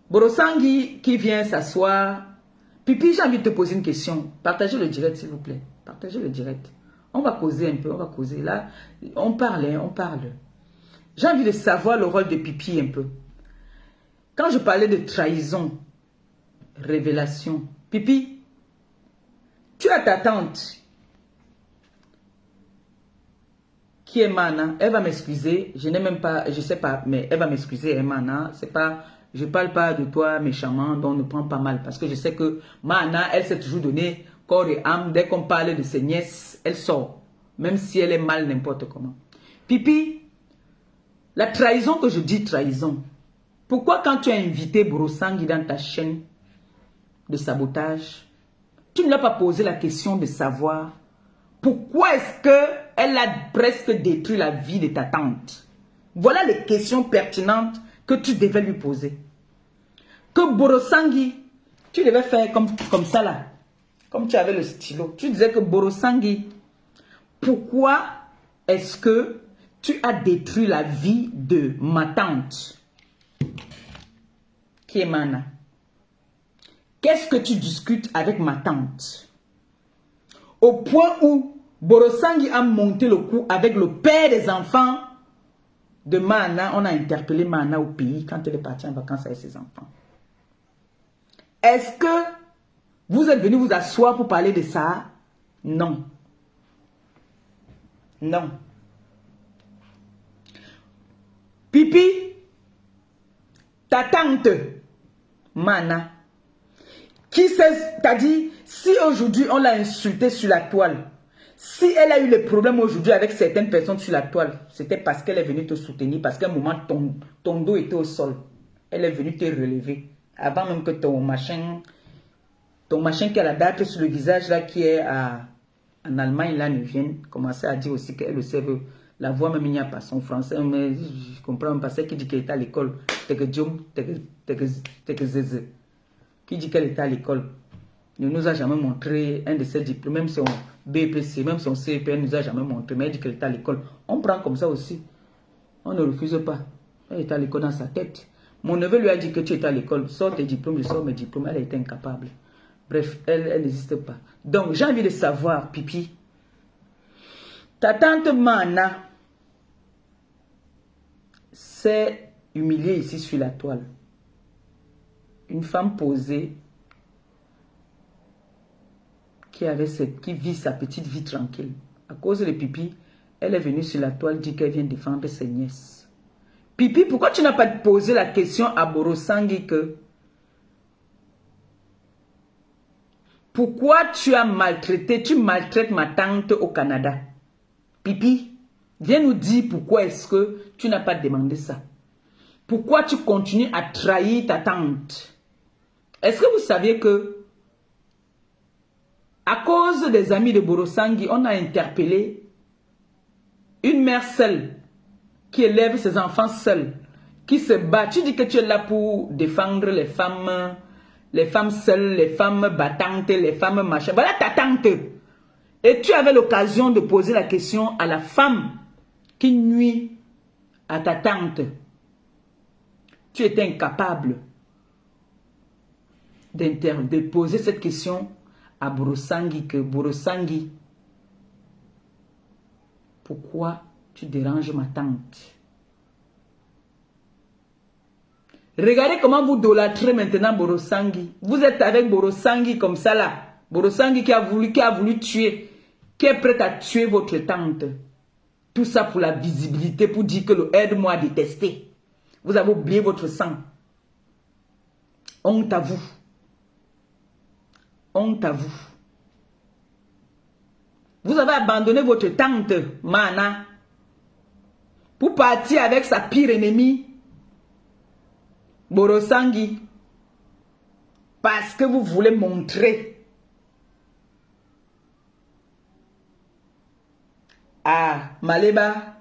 Borosangi qui vient s'asseoir. Pipi, j'ai envie de te poser une question. Partagez le direct, s'il vous plaît. Partagez le direct. On va causer un peu, on va causer. Là, on parle, hein, on parle. J'ai envie de savoir le rôle de Pipi un peu. Quand je parlais de trahison, révélation, Pipi, tu as ta tante qui est Mana. Elle va m'excuser. Je n'ai même pas, je sais pas, mais elle va m'excuser, hein, Mana. C'est pas, je parle pas de toi méchamment, donc ne prends pas mal. Parce que je sais que Mana, elle s'est toujours donné corps et âme. Dès qu'on parle de ses nièces, elle sort. Même si elle est mal n'importe comment. Pipi, la trahison que je dis trahison. Pourquoi quand tu as invité Borosangi dans ta chaîne de sabotage, tu ne l'as pas posé la question de savoir pourquoi est-ce qu'elle a presque détruit la vie de ta tante? Voilà les questions pertinentes que tu devais lui poser. Que Borosangi, tu devais faire comme ça là. Comme tu avais le stylo. Tu disais que Borosangi, pourquoi est-ce que tu as détruit la vie de ma tante? Qui est Mana? Qu'est-ce que tu discutes avec ma tante? Au point où Borosangi a monté le coup avec le père des enfants de Mana. On a interpellé Mana au pays quand elle est partie en vacances avec ses enfants. Est-ce que vous êtes venu vous asseoir pour parler de ça? Non. Non. Pipi, ta tante Mana, qui t'a dit, si aujourd'hui on l'a insultée sur la toile, si elle a eu le problème aujourd'hui avec certaines personnes sur la toile, c'était parce qu'elle est venue te soutenir, parce qu'à un moment, ton dos était au sol. Elle est venue te relever. Avant même que ton machin qui a la date sur le visage, là, qui est en Allemagne, là, ne vienne commencer à dire aussi qu'elle le sait. La voix même, il n'y a pas son français, mais je comprends même pas. C'est qui dit qu'elle est à l'école. Qui dit qu'elle était à l'école. Il ne nous a jamais montré un de ses diplômes, même son BPC, même son CEP, elle ne nous a jamais montré, mais elle dit qu'elle était à l'école. On prend comme ça aussi. On ne refuse pas. Elle est à l'école dans sa tête. Mon neveu lui a dit que tu étais à l'école. Sors tes diplômes, je sors mes diplômes. Elle était incapable. Bref, elle n'existe pas. Donc, j'ai envie de savoir, Pipi. Ta tante Mana s'est humiliée ici sur la toile. Une femme posée qui vit sa petite vie tranquille. À cause de Pipi, elle est venue sur la toile dire qu'elle vient défendre ses nièces. Pipi, pourquoi tu n'as pas posé la question à Borosangi que pourquoi tu maltraites ma tante au Canada? Pipi, viens nous dire pourquoi est-ce que tu n'as pas demandé ça. Pourquoi tu continues à trahir ta tante? Est-ce que vous saviez que à cause des amis de Borosangi, on a interpellé une mère seule qui élève ses enfants seuls, qui se bat. Tu dis que tu es là pour défendre les femmes seules, les femmes battantes, les femmes machin. Voilà ta tante. Et tu avais l'occasion de poser la question à la femme qui nuit à ta tante. Tu étais incapable de poser cette question à Borosangi, que Borosangi, pourquoi tu déranges ma tante? Regardez comment vous idolâtrez maintenant Borosangi. Vous êtes avec Borosangi comme ça là. Borosangi qui a voulu tuer, qui est prêt à tuer votre tante. Tout ça pour la visibilité, pour dire que aide-moi à détester. Vous avez oublié votre sang. Honte à vous. Honte à vous. Vous avez abandonné votre tante, Mana, pour partir avec sa pire ennemie, Borosangi, parce que vous voulez montrer à Maleba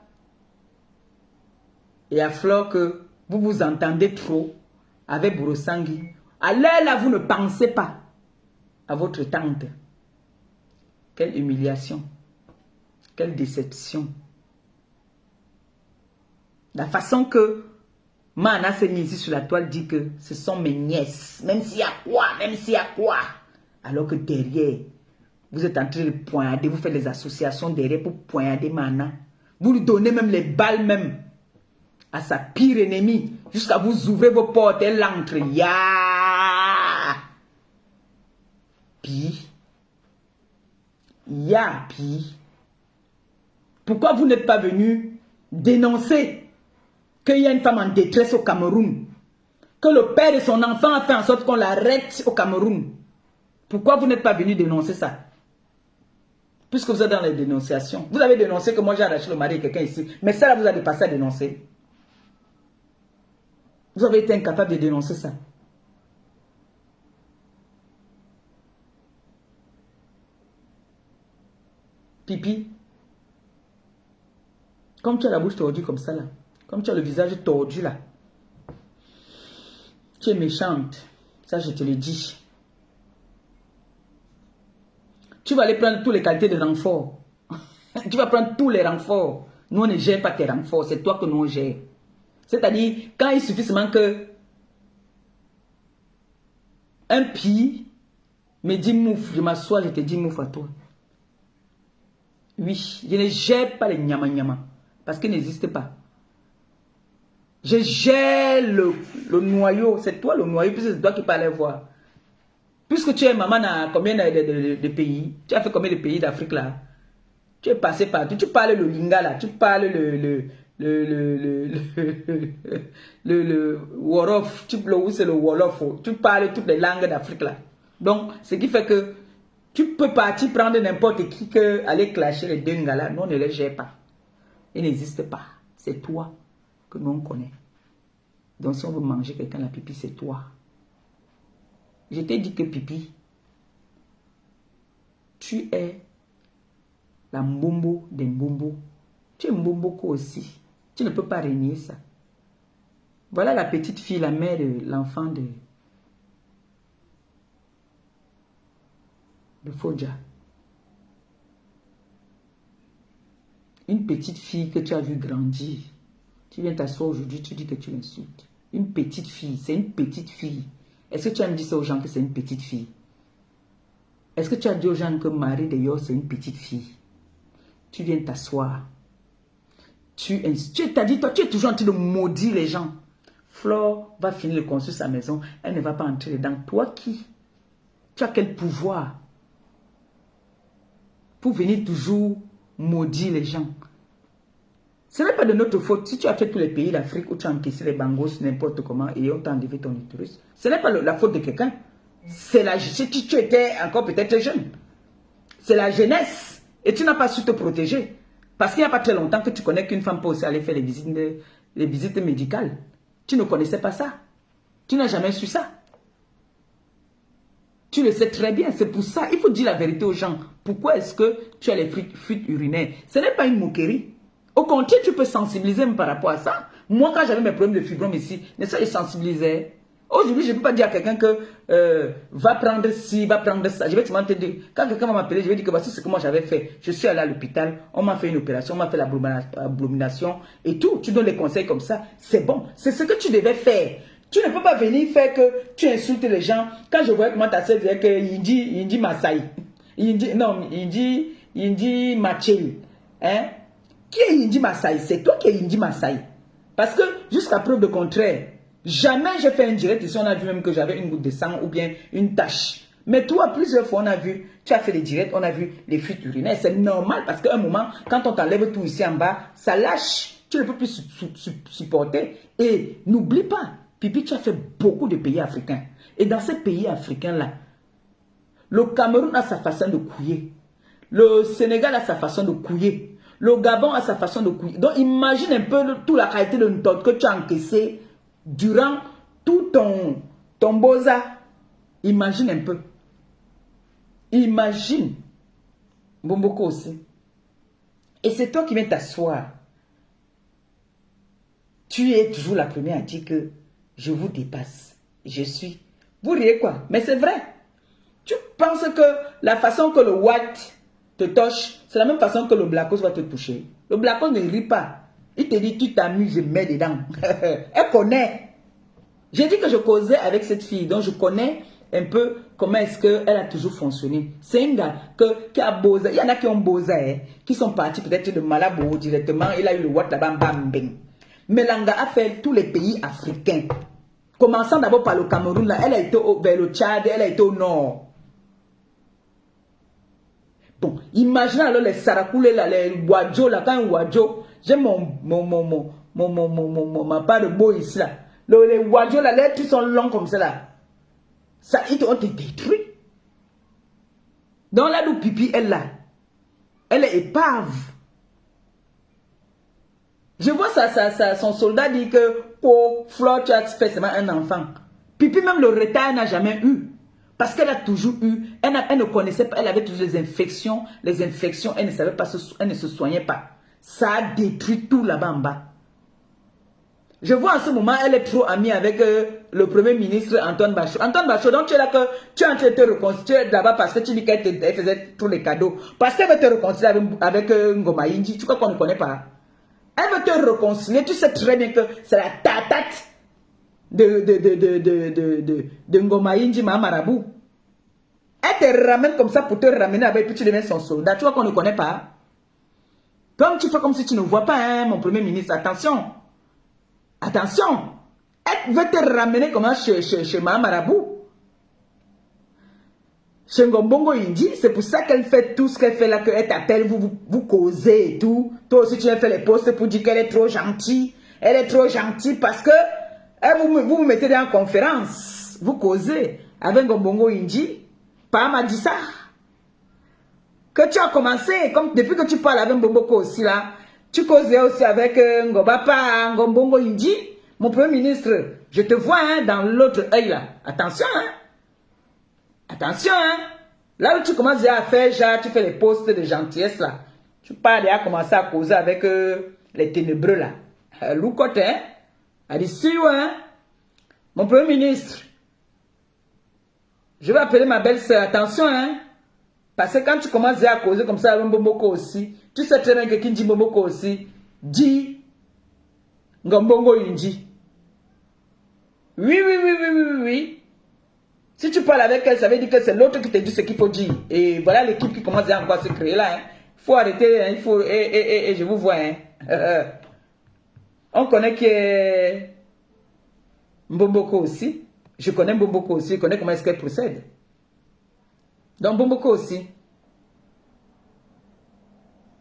et à Flore que vous vous entendez trop avec Borosangi. À l'heure là, vous ne pensez pas à votre tante. Quelle humiliation. Quelle déception. La façon que Mana s'est mis ici sur la toile, dit que ce sont mes nièces. Même s'il y a quoi, même s'il y a quoi. Alors que derrière, vous êtes en train de poignarder, vous faites des associations derrière pour poignarder Mana. Vous lui donnez même les balles même à sa pire ennemie. Jusqu'à vous ouvrir vos portes, elle entre. Ya! Puis, ya, puis. Pourquoi vous n'êtes pas venu dénoncer qu'il y a une femme en détresse au Cameroun? Que le père de son enfant a fait en sorte qu'on l'arrête au Cameroun. Pourquoi vous n'êtes pas venu dénoncer ça? Puisque vous êtes dans les dénonciations. Vous avez dénoncé que moi j'ai arraché le mari de quelqu'un ici. Mais ça là, vous avez passé à dénoncer. Vous avez été incapable de dénoncer ça. Pipi. Comme tu as la bouche tordue comme ça là. Comme tu as le visage tordu là. Tu es méchante. Ça je te le dis. Tu vas aller prendre toutes les qualités de renfort. Tu vas prendre tous les renforts. Nous on ne gère pas tes renforts. C'est toi que nous on gère. C'est-à-dire quand il suffit seulement que un pi me dit mouf. Je m'assois, je te dis mouf à toi. Oui, je ne gère pas les nyama-nyama. Parce qu'il n'existe pas. Je gère le noyau. C'est toi le noyau, puisque c'est toi qui peux aller voir. Puisque tu es maman dans combien de pays? Tu as fait combien de pays d'Afrique là? Tu es passé partout. Tu parles le linga là. Tu parles le Wolof. C'est le Wolof. Tu parles toutes les langues d'Afrique là. Donc, ce qui fait que tu peux partir prendre n'importe qui que aller clasher les deux gars là. Nous, on ne les gère pas. Il n'existe pas. C'est toi que nous on connaît. Donc si on veut manger quelqu'un la pipi, c'est toi. Je t'ai dit que pipi, tu es la mbombo des mbombo. Tu es mbomboko aussi. Tu ne peux pas régner ça. Voilà la petite fille, la mère de l'enfant de Fodja. Une petite fille que tu as vu grandir. Tu viens t'asseoir aujourd'hui, tu dis que tu l'insultes. Une petite fille, c'est une petite fille. Est-ce que tu as dit ça aux gens que c'est une petite fille? Est-ce que tu as dit aux gens que Marie d'ailleurs c'est une petite fille? Tu viens t'asseoir. Tu t'as dit, toi, tu es toujours en train de maudire les gens. Flore va finir de construire sa maison. Elle ne va pas entrer dedans. Toi qui? Tu as quel pouvoir pour venir toujours maudire les gens? Ce n'est pas de notre faute. Si tu as fait tous les pays d'Afrique où tu as encaissé les bangos n'importe comment et on t'a enlevé ton utérus, ce n'est pas la faute de quelqu'un. C'est la si tu étais encore peut-être jeune. C'est la jeunesse. Et tu n'as pas su te protéger. Parce qu'il n'y a pas très longtemps que tu connais qu'une femme peut aussi aller faire les visites médicales. Tu ne connaissais pas ça. Tu n'as jamais su ça. Tu le sais très bien. C'est pour ça, il faut dire la vérité aux gens. Pourquoi est-ce que tu as les fuites urinaires? Ce n'est pas une moquerie. Au contraire, tu peux sensibiliser par rapport à ça. Moi, quand j'avais mes problèmes de fibrome ici, je sensibilisais. Aujourd'hui, je ne peux pas dire à quelqu'un que va prendre ci, va prendre ça. Je vais te dire, quand quelqu'un va m'appeler, je vais dire que voici ce que moi j'avais fait. Je suis allé à l'hôpital, on m'a fait une opération, on m'a fait l'abomination et tout. Tu donnes les conseils comme ça. C'est bon. C'est ce que tu devais faire. Tu ne peux pas venir faire que tu insultes les gens. Quand je vois comment ta sœur disait que Yindi Masai. Yindi Machel. Hein? Qui est Yindi Masai? C'est toi qui es Yindi Masai. Parce que jusqu'à preuve de contraire, jamais j'ai fait un direct ici, on a vu même que j'avais une goutte de sang ou bien une tache. Mais toi, plusieurs fois, on a vu, tu as fait les directs, on a vu les fuites urinaires. C'est normal parce qu'à un moment, quand on t'enlève tout ici en bas, ça lâche. Tu ne peux plus supporter. Et n'oublie pas, Pipi, tu as fait beaucoup de pays africains. Et dans ces pays africains-là, le Cameroun a sa façon de couiller. Le Sénégal a sa façon de couiller. Le Gabon a sa façon de couiller. Donc imagine un peu toute la qualité de méthode que tu as encaissé durant tout ton boza. Imagine un peu. Imagine. Bomboko aussi. Et c'est toi qui viens t'asseoir. Tu es toujours la première à dire que je vous dépasse. Je suis. Vous riez quoi? Mais c'est vrai. Tu penses que la façon que le white te touche, c'est la même façon que le blackos va te toucher. Le blackos ne rit pas. Il te dit, tu t'amuses, je mets dedans. Elle connaît. J'ai dit que je causais avec cette fille, donc je connais un peu comment est-ce qu'elle a toujours fonctionné. C'est un gars qui a Boza. Il y en a qui ont Boza, qui sont partis peut-être de Malabo directement. Il a eu le Wat là-bas, bam, bam. Mais Langa a fait tous les pays africains. Commençant d'abord par le Cameroun, là, elle a été vers le Tchad, elle a été au nord. Bon, imaginez alors les Sarakoulé, là, les Wadjo, là, quand un Wadjo, j'ai ma part de beau ici, là. Les Wadjo, là, les trucs sont longs comme ça, là. Ça, ils ont été détruits. Donc là, d'où Pipi, elle est épave. Je vois son soldat dit que pour Flore, tu as fait seulement un enfant. Pipi, même le retard, elle n'a jamais eu. Parce qu'elle a toujours eu, elle ne connaissait pas, elle avait toujours les infections, elle ne savait pas, elle ne se soignait pas. Ça a détruit tout là-bas en bas. Je vois en ce moment, elle est trop amie avec le premier ministre Antoine Bachot. Antoine Bachot, donc tu es là que tu es en train de te reconstituer là-bas parce que tu dis qu'elle faisait tous les cadeaux. Parce qu'elle veut te réconcilier avec Ngoma Inji, tu crois qu'on ne connaît pas? Elle veut te réconcilier, tu sais très bien que c'est la tatate de Ngoma Inji Mahamarabou. Elle te ramène comme ça pour te ramener avec, puis tu deviens son soldat. Tu vois qu'on ne connaît pas? Comme tu fais comme si tu ne vois pas, hein, mon premier ministre. Attention. Attention. Elle veut te ramener comme ça chez Mahamarabou. Chez Ngombongo Indi. C'est pour ça qu'elle fait tout ce qu'elle fait là, qu'elle t'appelle, vous causez et tout. Toi aussi, tu viens faire les posts pour dire qu'elle est trop gentille. Elle est trop gentille parce que vous vous mettez en conférence. Vous causez avec Ngombongo Indi. Papa m'a dit ça. Que tu as commencé, comme depuis que tu parles avec Mboboko aussi là, tu causais aussi avec Ngobapa, Ngombongo Indi, mon premier ministre. Je te vois hein, dans l'autre œil là. Attention, hein. Attention, hein. Là où tu commences à faire, genre, tu fais les posts de gentillesse là. Tu parles et à commencer à causer avec les ténébreux là. Loukote, hein. Elle dit, si, hein. Mon premier ministre. Je vais appeler ma belle-sœur. Attention, hein. Parce que quand tu commences à causer comme ça avec Mbomoko aussi, tu sais très bien que qui dit Mbomoko aussi, dit Ngombongo Inji. Oui. Si tu parles avec elle, ça veut dire que c'est l'autre qui te dit ce qu'il faut dire. Et voilà l'équipe qui commence à encore se créer là. Il faut arrêter, hein. Il faut. Et je vous vois, hein. On connaît qui est Mbomoko aussi. Je connais Mbomoko aussi. Je connais comment est-ce qu'elle procède. Donc, Mbomoko aussi.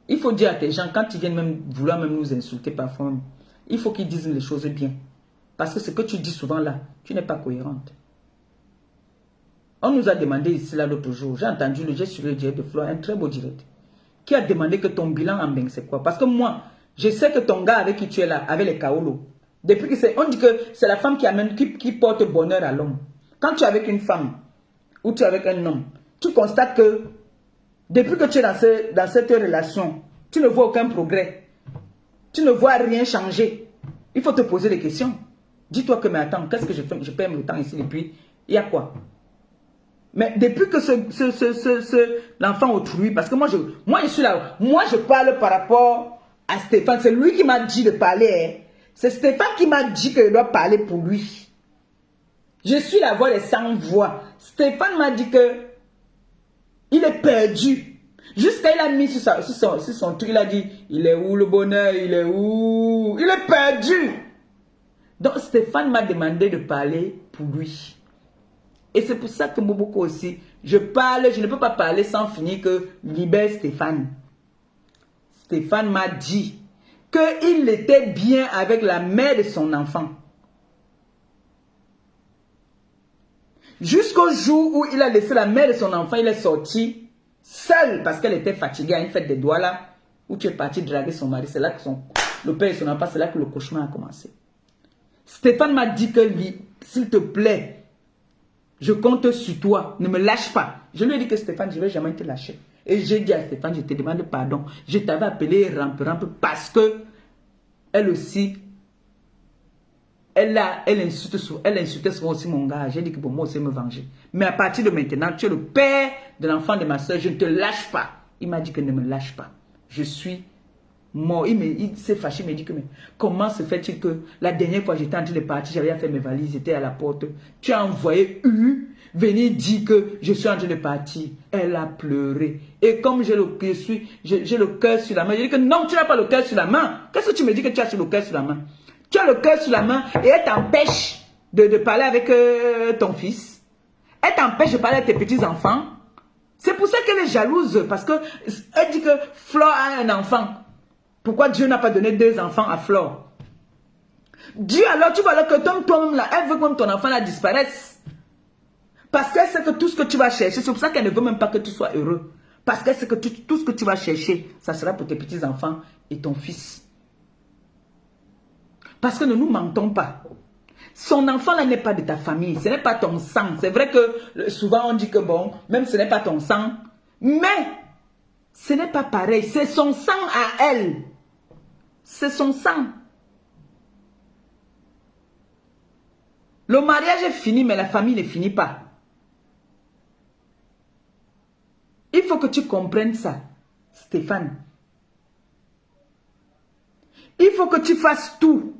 Il faut dire à tes gens, quand ils viennent même vouloir même nous insulter parfois, il faut qu'ils disent les choses bien. Parce que ce que tu dis souvent là, tu n'es pas cohérente. On nous a demandé ici là l'autre jour, j'ai entendu le geste sur le direct de Flore, un très beau direct, qui a demandé que ton bilan en Beng c'est quoi. Parce que moi, je sais que ton gars avec qui tu es là, avec les Kaolo, depuis que c'est, on dit que c'est la femme qui amène, qui porte bonheur à l'homme. Quand tu es avec une femme, ou tu es avec un homme, tu constates que depuis que tu es dans cette relation, tu ne vois aucun progrès. Tu ne vois rien changer. Il faut te poser des questions. Dis-toi que, mais attends, qu'est-ce que je fais? Je perds le temps ici depuis. Il y a quoi? Mais depuis que l'enfant autrui, parce que moi je suis là, moi je parle par rapport à Stéphane. C'est lui qui m'a dit de parler. Hein. C'est Stéphane qui m'a dit que je dois parler pour lui. Je suis la voix des sans voix. Stéphane m'a dit que il est perdu. Jusqu'à il a mis sur son truc, il a dit, il est où le bonheur, il est où? Il est perdu. Donc Stéphane m'a demandé de parler pour lui. Et c'est pour ça que Mboboko aussi, je ne peux pas parler sans finir que libère Stéphane. Stéphane m'a dit qu'il était bien avec la mère de son enfant. Jusqu'au jour où il a laissé la mère de son enfant, il est sorti seul parce qu'elle était fatiguée à une fête des doigts là, où tu es parti draguer son mari. C'est là que le père et son enfant, c'est là que le cauchemar a commencé. Stéphane m'a dit que lui, s'il te plaît, je compte sur toi, ne me lâche pas. Je lui ai dit que Stéphane, je ne vais jamais te lâcher. Et j'ai dit à Stéphane, je te demande pardon. Je t'avais appelé rampe parce que elle aussi, elle insultait souvent aussi mon gars. J'ai dit que pour moi aussi me venger. Mais à partir de maintenant, tu es le père de l'enfant de ma soeur, je ne te lâche pas. Il m'a dit que ne me lâche pas. Je suis mort. Il s'est fâché, il me dit que mais comment se fait-il que la dernière fois j'étais en train de partir, j'avais fait mes valises, j'étais à la porte. Tu as envoyé venir dire que je suis en train de partir. Elle a pleuré. Et comme j'ai le cœur sur la main, je dis que non, tu n'as pas le cœur sur la main. Qu'est-ce que tu me dis que tu as sur le cœur sur la main? Tu as le cœur sur la main et elle t'empêche de parler avec ton fils. Elle t'empêche de parler avec tes petits-enfants. C'est pour ça qu'elle est jalouse, parce qu'elle dit que Flore a un enfant. Pourquoi Dieu n'a pas donné 2 enfants à Flore? Dieu alors, tu vois là que toi-même là, elle veut que ton enfant là disparaisse. Parce qu'elle sait que tout ce que tu vas chercher, c'est pour ça qu'elle ne veut même pas que tu sois heureux. Parce qu'elle sait que tout ce que tu vas chercher, ça sera pour tes petits-enfants et ton fils. Parce que ne nous mentons pas. Son enfant là n'est pas de ta famille, ce n'est pas ton sang. C'est vrai que souvent on dit que bon, même ce n'est pas ton sang, mais ce n'est pas pareil. C'est son sang à elle. C'est son sang. Le mariage est fini, mais la famille ne finit pas. Il faut que tu comprennes ça, Stéphane. Il faut que tu fasses tout.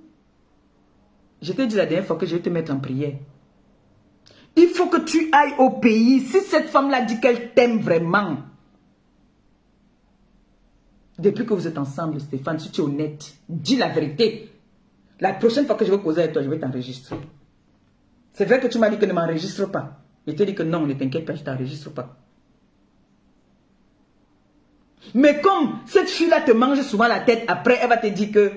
Je t'ai dit la dernière fois que je vais te mettre en prière. Il faut que tu ailles au pays. Si cette femme-là dit qu'elle t'aime vraiment. Depuis que vous êtes ensemble, Stéphane, si tu es honnête, dis la vérité. La prochaine fois que je vais causer avec toi, je vais t'enregistrer. C'est vrai que tu m'as dit que ne m'enregistre pas. Je t'ai dit que non, ne t'inquiète pas, je ne t'enregistre pas. Mais comme cette fille-là te mange souvent la tête, après elle va te dire que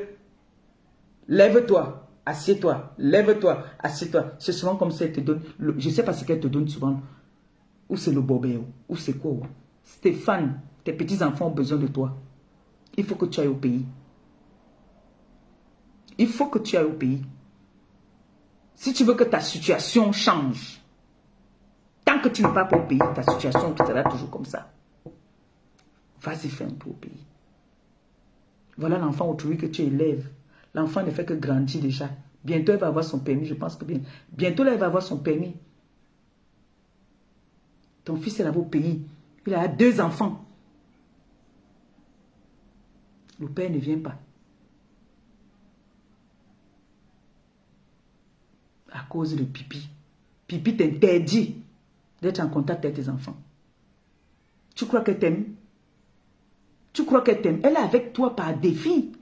lève-toi, assieds-toi, lève-toi, assieds-toi. C'est souvent comme ça elle te donne, je ne sais pas ce qu'elle te donne souvent. Ou c'est le bobé, ou c'est quoi. Stéphane, tes petits-enfants ont besoin de toi. Il faut que tu ailles au pays. Il faut que tu ailles au pays. Si tu veux que ta situation change, tant que tu ne pars pas au pays, ta situation sera toujours comme ça. Vas-y, fais un tour au pays. Voilà l'enfant autrui que tu élèves. L'enfant ne fait que grandir déjà. Bientôt, elle va avoir son permis. Je pense que bientôt, là, elle va avoir son permis. Ton fils est là-bas au pays. Il a 2 enfants. Le père ne vient pas. À cause de Pipi. Pipi t'interdit d'être en contact avec tes enfants. Tu crois qu'elle t'aime? Tu crois qu'elle t'aime? Elle est avec toi par défi.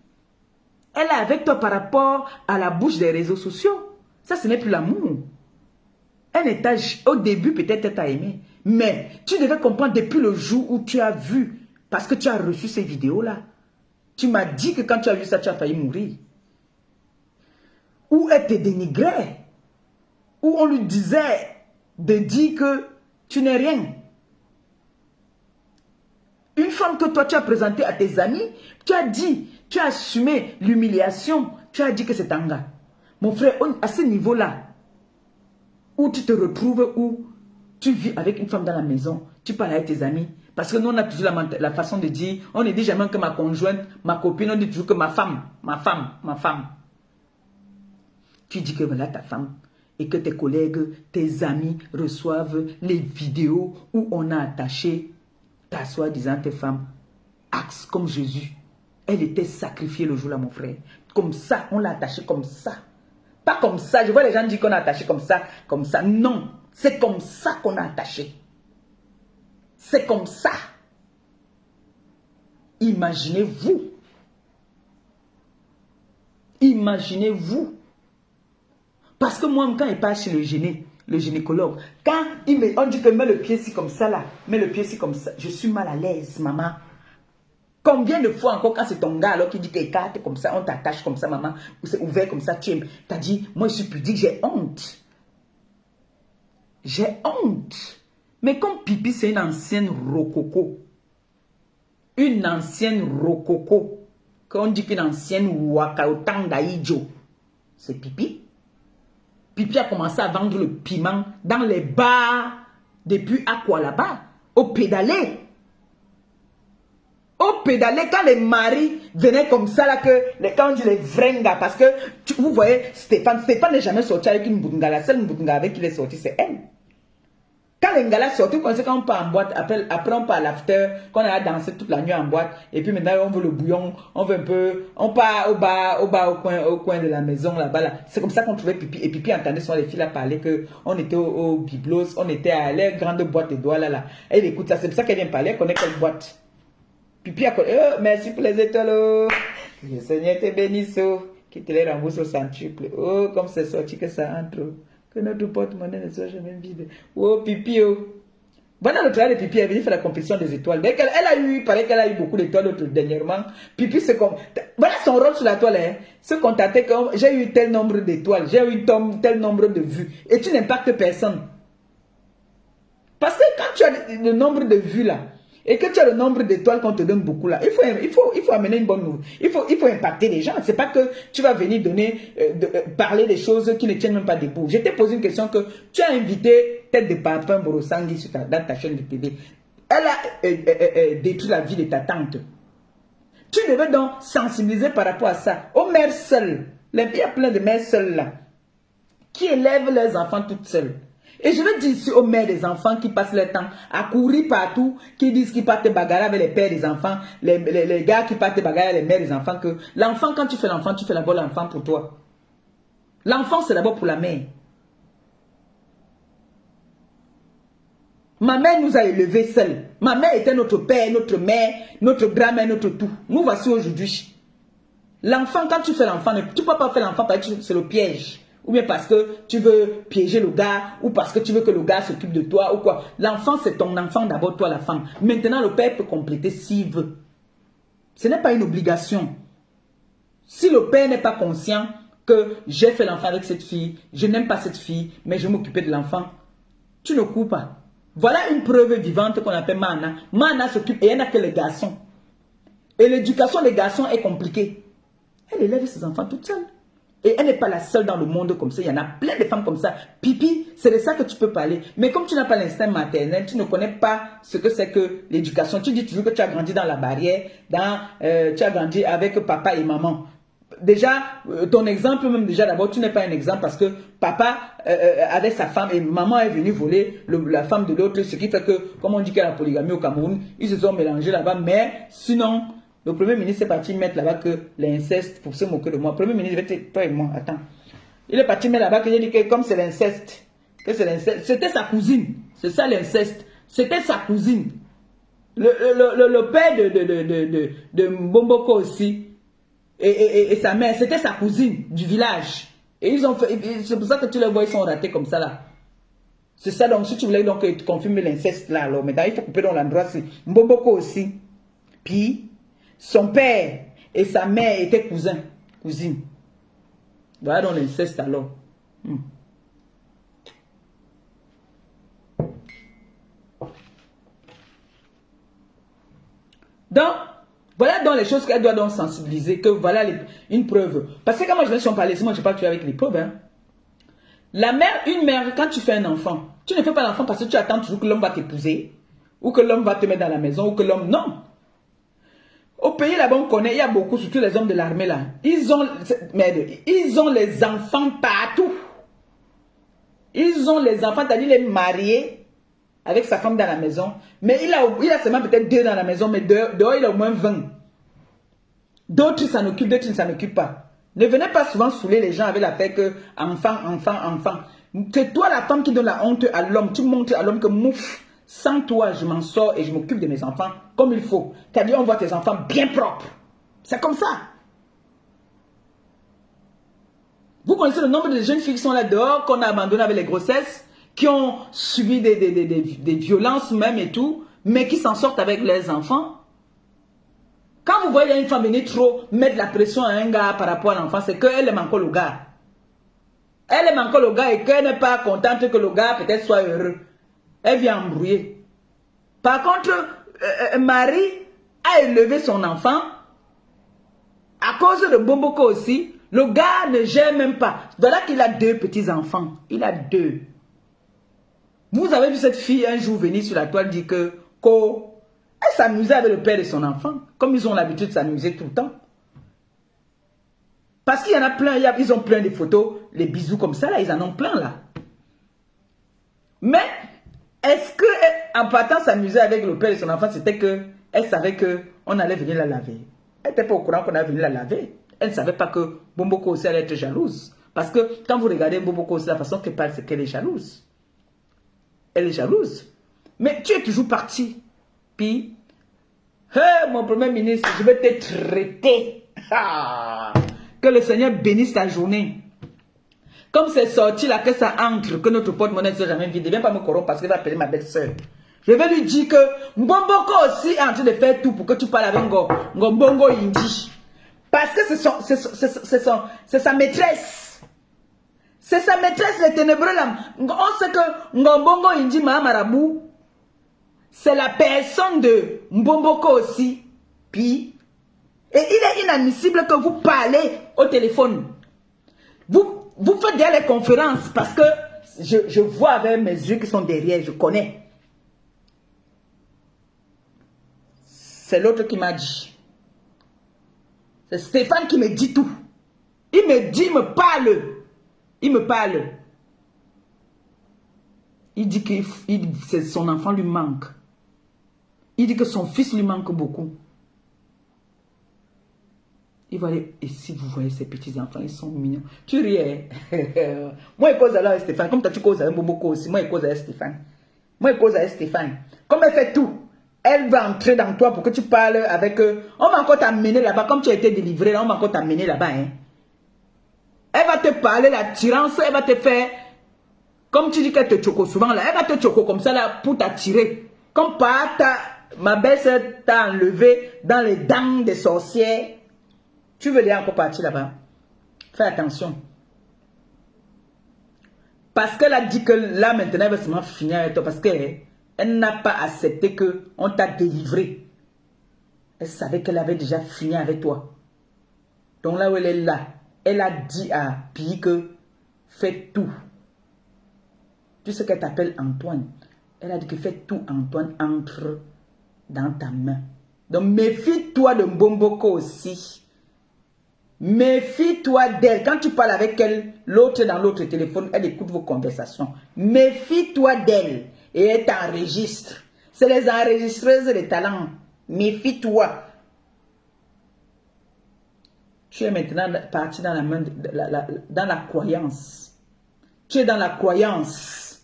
Elle est avec toi par rapport à la bouche des réseaux sociaux. Ça, ce n'est plus l'amour. Elle n'est pas... Au début, peut-être elle t'a aimé. Mais tu devais comprendre depuis le jour où tu as vu, parce que tu as reçu ces vidéos-là. Tu m'as dit que quand tu as vu ça, tu as failli mourir. Où elle te dénigrait. Où on lui disait de dire que tu n'es rien. Une femme que toi tu as présentée à tes amis, tu as dit, tu as assumé l'humiliation, tu as dit que c'est un gars. Mon frère, à ce niveau-là, où tu te retrouves, où tu vis avec une femme dans la maison, tu parles avec tes amis, parce que nous on a toujours la façon de dire, on ne dit jamais que ma conjointe, ma copine, on dit toujours que ma femme, ma femme, ma femme. Tu dis que voilà ta femme, et que tes collègues, tes amis reçoivent les vidéos où on a attaché ta soi-disant tes femmes, axe comme Jésus. Elle était sacrifiée le jour-là, mon frère. Comme ça, on l'a attachée comme ça. Pas comme ça. Je vois les gens dire qu'on a attaché comme ça, comme ça. Non, c'est comme ça qu'on a attaché. C'est comme ça. Imaginez-vous. Imaginez-vous. Parce que moi, quand il passe chez le gynécologue, quand on dit que mets le pied ici comme ça là, mets le pied ici comme ça, je suis mal à l'aise, maman. Combien de fois encore quand c'est ton gars alors qui dit qu'écarte comme ça, on t'attache comme ça, maman, ou c'est ouvert comme ça, tu aimes. T'as dit, moi je suis pudique, j'ai honte. J'ai honte. Mais comme Pipi c'est une ancienne rococo, qu'on dit qu'une ancienne wakaotangaïdjo, c'est Pipi. Pipi a commencé à vendre le piment dans les bars depuis Aqua là-bas, au pédalé. Au pédalé, quand les maris venaient comme ça, là, quand on dit les vrais gars, parce que vous voyez, Stéphane n'est jamais sorti avec une Mbunga. La seule Mbunga avec qui il est sorti, c'est elle. Quand les gars-là, surtout quand on part en boîte, après on part à l'after, qu'on a dansé toute la nuit en boîte, et puis maintenant on veut le bouillon, on veut un peu, on part au coin de la maison là-bas. Là. C'est comme ça qu'on trouvait Pipi. Et Pipi entendait souvent les filles là parler qu'on était au Biblos, on était à la grande boîte de doigts là. Elle écoute ça, c'est pour ça qu'elle vient parler, elle connaît quelle boîte. Pipi a connu, merci pour les étoiles. Oh. Que le Seigneur te bénisse, qui te les rembourse au centuple. Oh, comme c'est sorti que ça entre. Que notre porte-monnaie ne soit jamais vide. Oh, Pipi, oh. Voilà le travail de Pipi, elle est venue faire la compétition des étoiles. Dès qu'elle a eu, il paraît qu'elle a eu beaucoup d'étoiles dernièrement. Pipi, c'est comme. Voilà son rôle sur la toile, hein. Se contenter comme j'ai eu tel nombre d'étoiles, j'ai eu tel nombre de vues. Et tu n'impactes personne. Parce que quand tu as le nombre de vues là, et que tu as le nombre d'étoiles qu'on te donne beaucoup là, il faut amener une bonne nouvelle. Il faut impacter les gens. C'est pas que tu vas venir donner, parler des choses qui ne tiennent même pas debout. Je t'ai posé une question que tu as invité Tête de Parfum Borosangui dans ta chaîne de télé. Elle a détruit la vie de ta tante. Tu devais donc sensibiliser par rapport à ça. Aux mères seules. Il y a plein de mères seules là, qui élèvent leurs enfants toutes seules. Et je veux dire ici aux mères des enfants qui passent leur temps à courir partout, qui disent qu'ils partent bagarrer avec les pères des enfants, les gars qui partent bagarrer avec les mères des enfants, que l'enfant, quand tu fais l'enfant, tu fais d'abord l'enfant pour toi. L'enfant, c'est d'abord pour la mère. Ma mère nous a élevés seuls. Ma mère était notre père, notre mère, notre grand-mère, notre tout. Nous voici aujourd'hui. L'enfant, quand tu fais l'enfant, tu ne peux pas faire l'enfant parce que c'est le piège. Ou bien parce que tu veux piéger le gars, ou parce que tu veux que le gars s'occupe de toi, ou quoi. L'enfant, c'est ton enfant d'abord, toi la femme. Maintenant, le père peut compléter s'il veut. Ce n'est pas une obligation. Si le père n'est pas conscient que j'ai fait l'enfant avec cette fille, je n'aime pas cette fille, mais je vais m'occuper de l'enfant, tu ne cours pas. Voilà une preuve vivante qu'on appelle Mana. Mana s'occupe, et il n'y en a que les garçons. Et l'éducation des garçons est compliquée. Elle élève ses enfants toute seule. Et elle n'est pas la seule dans le monde comme ça. Il y en a plein de femmes comme ça. Pipi, c'est de ça que tu peux parler. Mais comme tu n'as pas l'instinct maternel, tu ne connais pas ce que c'est que l'éducation. Tu dis toujours que tu as grandi dans la barrière, tu as grandi avec papa et maman. Déjà, ton exemple même déjà d'abord, tu n'es pas un exemple parce que papa avait sa femme et maman est venue voler la femme de l'autre. Ce qui fait que, comme on dit qu'il y a la polygamie au Cameroun, ils se sont mélangés là-bas. Mais sinon... Le Premier ministre est parti mettre là-bas que l'inceste, pour se moquer de moi. Le Premier ministre, toi et moi, attends. Il est parti mettre là-bas que j'ai dit que comme c'est l'inceste, c'était sa cousine. C'est ça l'inceste. C'était sa cousine. Le père de Mbomboko aussi, et sa mère, c'était sa cousine du village. Et ils ont fait, c'est pour ça que tu les vois, ils sont ratés comme ça là. C'est ça, donc si tu voulais donc confirmer l'inceste là, alors maintenant il faut couper dans l'endroit. Mbomboko aussi. Puis, son père et sa mère étaient cousines. Voilà donc l'inceste alors. Donc, voilà donc les choses qu'elle doit donc sensibiliser, que voilà une preuve. Parce que quand moi je vais en parler, moi je parle tu avec les preuves. Hein. Une mère, quand tu fais un enfant, tu ne fais pas l'enfant parce que tu attends toujours que l'homme va t'épouser, ou que l'homme va te mettre dans la maison, ou que l'homme... Non. Au pays là-bas, on connaît, il y a beaucoup, surtout les hommes de l'armée là. Ils ont les enfants partout. Ils ont les enfants, c'est-à-dire les mariés avec sa femme dans la maison. Mais il a seulement peut-être 2 dans la maison, mais dehors, il a au moins 20. D'autres s'en occupent, d'autres ne s'en occupent pas. Ne venez pas souvent saouler les gens avec la fait que enfant. C'est toi la femme qui donne la honte à l'homme. Tu montres à l'homme que mouf. Sans toi, je m'en sors et je m'occupe de mes enfants comme il faut. C'est-à-dire, on voit tes enfants bien propres. C'est comme ça. Vous connaissez le nombre de jeunes filles qui sont là dehors, qu'on a abandonnées avec les grossesses, qui ont subi des violences même et tout, mais qui s'en sortent avec leurs enfants. Quand vous voyez une femme venir trop mettre la pression à un gars par rapport à l'enfant, c'est qu'elle aime encore le gars. Elle aime encore le gars et qu'elle n'est pas contente que le gars peut-être soit heureux. Elle vient embrouiller. Par contre, Marie a élevé son enfant à cause de Bomboko aussi. Le gars ne gère même pas. Voilà qu'il a 2 petits-enfants. Il a 2. Vous avez vu cette fille un jour venir sur la toile dire que elle s'amusait avec le père de son enfant. Comme ils ont l'habitude de s'amuser tout le temps. Parce qu'il y en a plein. Ils ont plein de photos. Les bisous comme ça, là, ils en ont plein là. Mais... Est-ce que, en partant s'amuser avec le père de son enfant, c'était que elle savait qu'on allait venir la laver? Elle n'était pas au courant qu'on allait venir la laver. Elle ne savait pas que Bomboko aussi allait être jalouse. Parce que quand vous regardez Bomboko aussi, la façon qu'elle parle, c'est qu'elle est jalouse. Elle est jalouse. Mais tu es toujours parti. Puis, hey, mon premier ministre, je vais te traiter. Ah, que le Seigneur bénisse ta journée. Comme c'est sorti là, que ça entre, que notre porte-monnaie ne soit jamais vide, ne viens pas me corrompre parce qu'il va appeler ma belle-sœur. Je vais lui dire que Mbomboko aussi est en train de faire tout pour que tu parles avec Ngombongo Indi. Parce que c'est sa maîtresse. C'est sa maîtresse, les ténébreux là. On sait que Ngombongo Indi Mahamarabou, c'est la personne de Mbomboko aussi. Puis, et il est inadmissible que vous parlez au téléphone. Vous faites déjà les conférences parce que je vois avec mes yeux qui sont derrière, je connais. C'est l'autre qui m'a dit. C'est Stéphane qui me dit tout. Il me dit, il me parle. Il me parle. Il dit que son enfant lui manque. Il dit que son fils lui manque beaucoup. Il va aller, et si vous voyez ces petits enfants, ils sont mignons. Tu riais. Moi, je cause avec Stéphane. Comme tu causes avec Boboko aussi. Moi, je cause avec Stéphane. Moi, je cause avec Stéphane. Comme elle fait tout, elle va entrer dans toi pour que tu parles avec eux. On va encore t'amener là-bas. Comme tu as été délivré, là, on va encore t'amener là-bas. Hein. Elle va te parler l'attirance. Elle va te faire. Comme tu dis qu'elle te choco souvent là. Elle va te choco comme ça là pour t'attirer. Comme par ma belle-sœur t'a enlevé dans les dents des sorcières. Tu veux aller encore partir là-bas? Fais attention. Parce qu'elle a dit que là, maintenant, elle va seulement finir avec toi. Parce qu'elle n'a pas accepté qu'on t'a délivré. Elle savait qu'elle avait déjà fini avec toi. Donc là où elle est là, elle a dit à Pi que fais tout. Tu sais qu'elle t'appelle Antoine. Elle a dit que fais tout, Antoine, entre dans ta main. Donc méfie-toi de Mbomboko aussi. Méfie-toi d'elle. Quand tu parles avec elle, l'autre dans l'autre téléphone, elle écoute vos conversations. Méfie-toi d'elle. Et elle t'enregistre. C'est les enregistreuses de talents. Méfie-toi. Tu es maintenant parti dans la main dans la croyance. Tu es dans la croyance.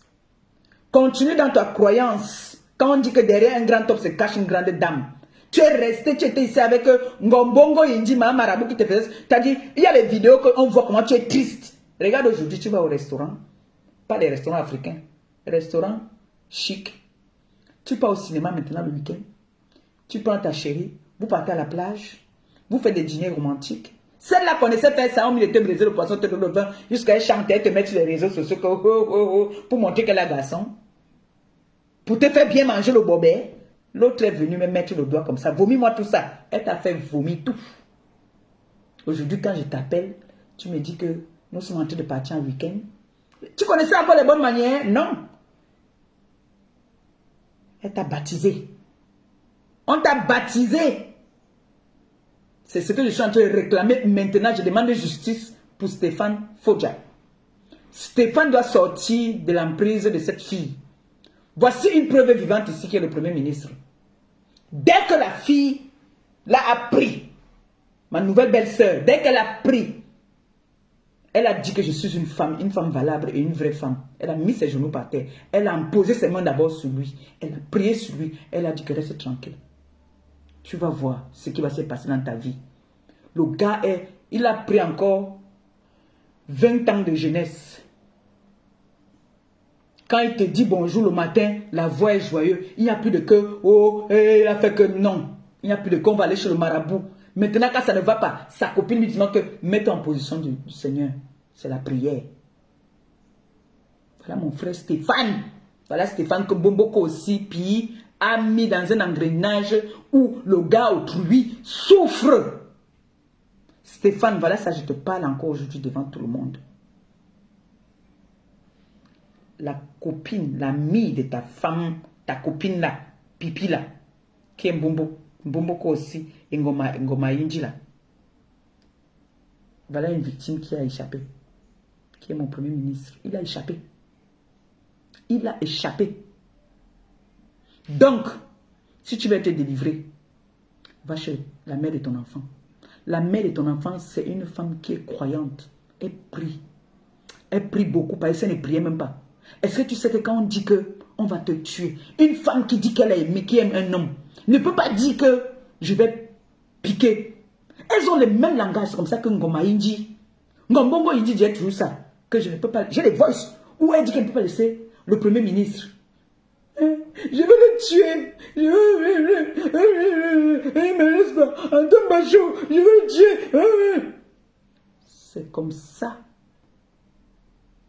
Continue dans ta croyance. Quand on dit que derrière un grand homme se cache une grande dame. Tu es resté, tu étais ici avec Ngombongo Indi Mahamarabou qui te faisait. Tu as dit, il y a des vidéos qu'on voit comment tu es triste. Regarde aujourd'hui, tu vas au restaurant. Pas les restaurants africains. Restaurants chic. Tu pars au cinéma maintenant le week-end. Tu prends ta chérie. Vous partez à la plage. Vous faites des dîners romantiques. Celle-là connaissait faire ça. On met te briser le poisson, te donne le vin. Jusqu'à elle chanter, elle te met sur les réseaux sociaux pour montrer qu'elle est garçon. Pour te faire bien manger le bobet. L'autre est venu me mettre le doigt comme ça. Vomis-moi tout ça. Elle t'a fait vomir tout. Aujourd'hui, quand je t'appelle, tu me dis que nous sommes en train de partir en week-end. Tu connaissais encore les bonnes manières? Non. Elle t'a baptisé. On t'a baptisé. C'est ce que je suis en train de réclamer. Maintenant, je demande justice pour Stéphane Fodja. Stéphane doit sortir de l'emprise de cette fille. Voici une preuve vivante ici qui est le Premier ministre. Dès que la fille l'a appris, ma nouvelle belle-sœur, dès qu'elle a pris, elle a dit que je suis une femme valable et une vraie femme. Elle a mis ses genoux par terre. Elle a posé ses mains d'abord sur lui. Elle a prié sur lui. Elle a dit que reste tranquille. Tu vas voir ce qui va se passer dans ta vie. Le gars il a pris encore 20 ans de jeunesse. Quand il te dit bonjour le matin, la voix est joyeuse. Il n'y a plus de que, oh, il a fait que non. Il n'y a plus de qu'on va aller chez le marabout. Maintenant, quand ça ne va pas, sa copine lui dit que mets-toi en position du Seigneur. C'est la prière. Voilà mon frère Stéphane. Voilà Stéphane que Bomboko aussi, puis a mis dans un engrenage où le gars autrui souffre. Stéphane, voilà ça, je te parle encore aujourd'hui devant tout le monde. La copine, l'amie de ta femme, ta copine là, Pipi là, qui est Mbomboko aussi, et Ngoma Indi là. Voilà une victime qui a échappé, qui est mon Premier ministre. Il a échappé. Il a échappé. Donc, si tu veux te délivrer, va chez la mère de ton enfant. La mère de ton enfant, c'est une femme qui est croyante. Elle prie. Elle prie beaucoup, parce qu'elle ne priait même pas. Est-ce que tu sais que quand on dit que on va te tuer, une femme qui dit qu'elle a aimé, qui aime un homme, ne peut pas dire que je vais piquer. Elles ont le même langage, comme ça que Ngoma Indi. Ngombongo Indi dit toujours ça, que je ne peux pas. J'ai des voices où elle dit qu'elle ne peut pas laisser le premier ministre. Je vais le tuer. Il me laisse pas. Antoine Bachot, je vais le tuer. C'est comme ça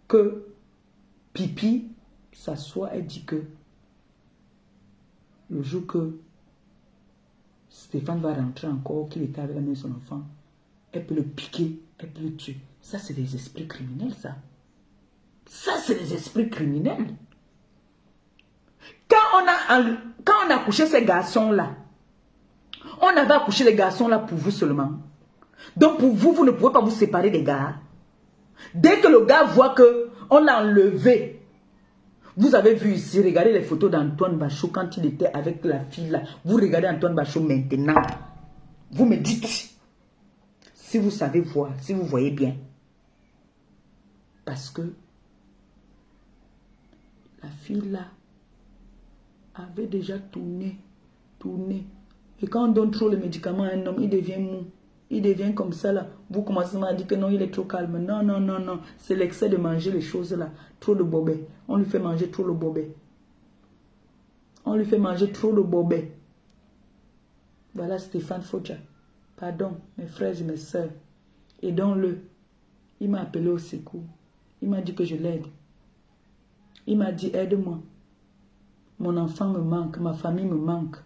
que Pipi s'assoit et dit que le jour que Stéphane va rentrer encore, qu'il était avec la mère de son enfant, elle peut le piquer, elle peut le tuer. Ça, c'est des esprits criminels, ça. Ça, c'est des esprits criminels. Quand on a accouché ces garçons-là, on avait accouché les garçons-là pour vous seulement. Donc pour vous, vous ne pouvez pas vous séparer des gars. Dès que le gars voit qu'on l'a enlevé, vous avez vu ici, regardez les photos d'Antoine Bachot quand il était avec la fille là. Vous regardez Antoine Bachot maintenant. Vous me dites, si vous savez voir, si vous voyez bien. Parce que la fille là avait déjà tourné. Et quand on donne trop le médicament à un homme, il devient mou. Il devient comme ça là. Vous commencez à dire que non, il est trop calme. Non, non, non, non. C'est l'excès de manger les choses là. Trop de bobet. On lui fait manger trop le bobet. On lui fait manger trop le bobet. Voilà Stéphane Fodja. Pardon, mes frères et mes soeurs. Aidons-le. Il m'a appelé au secours. Il m'a dit que je l'aide. Il m'a dit aide-moi. Mon enfant me manque, ma famille me manque.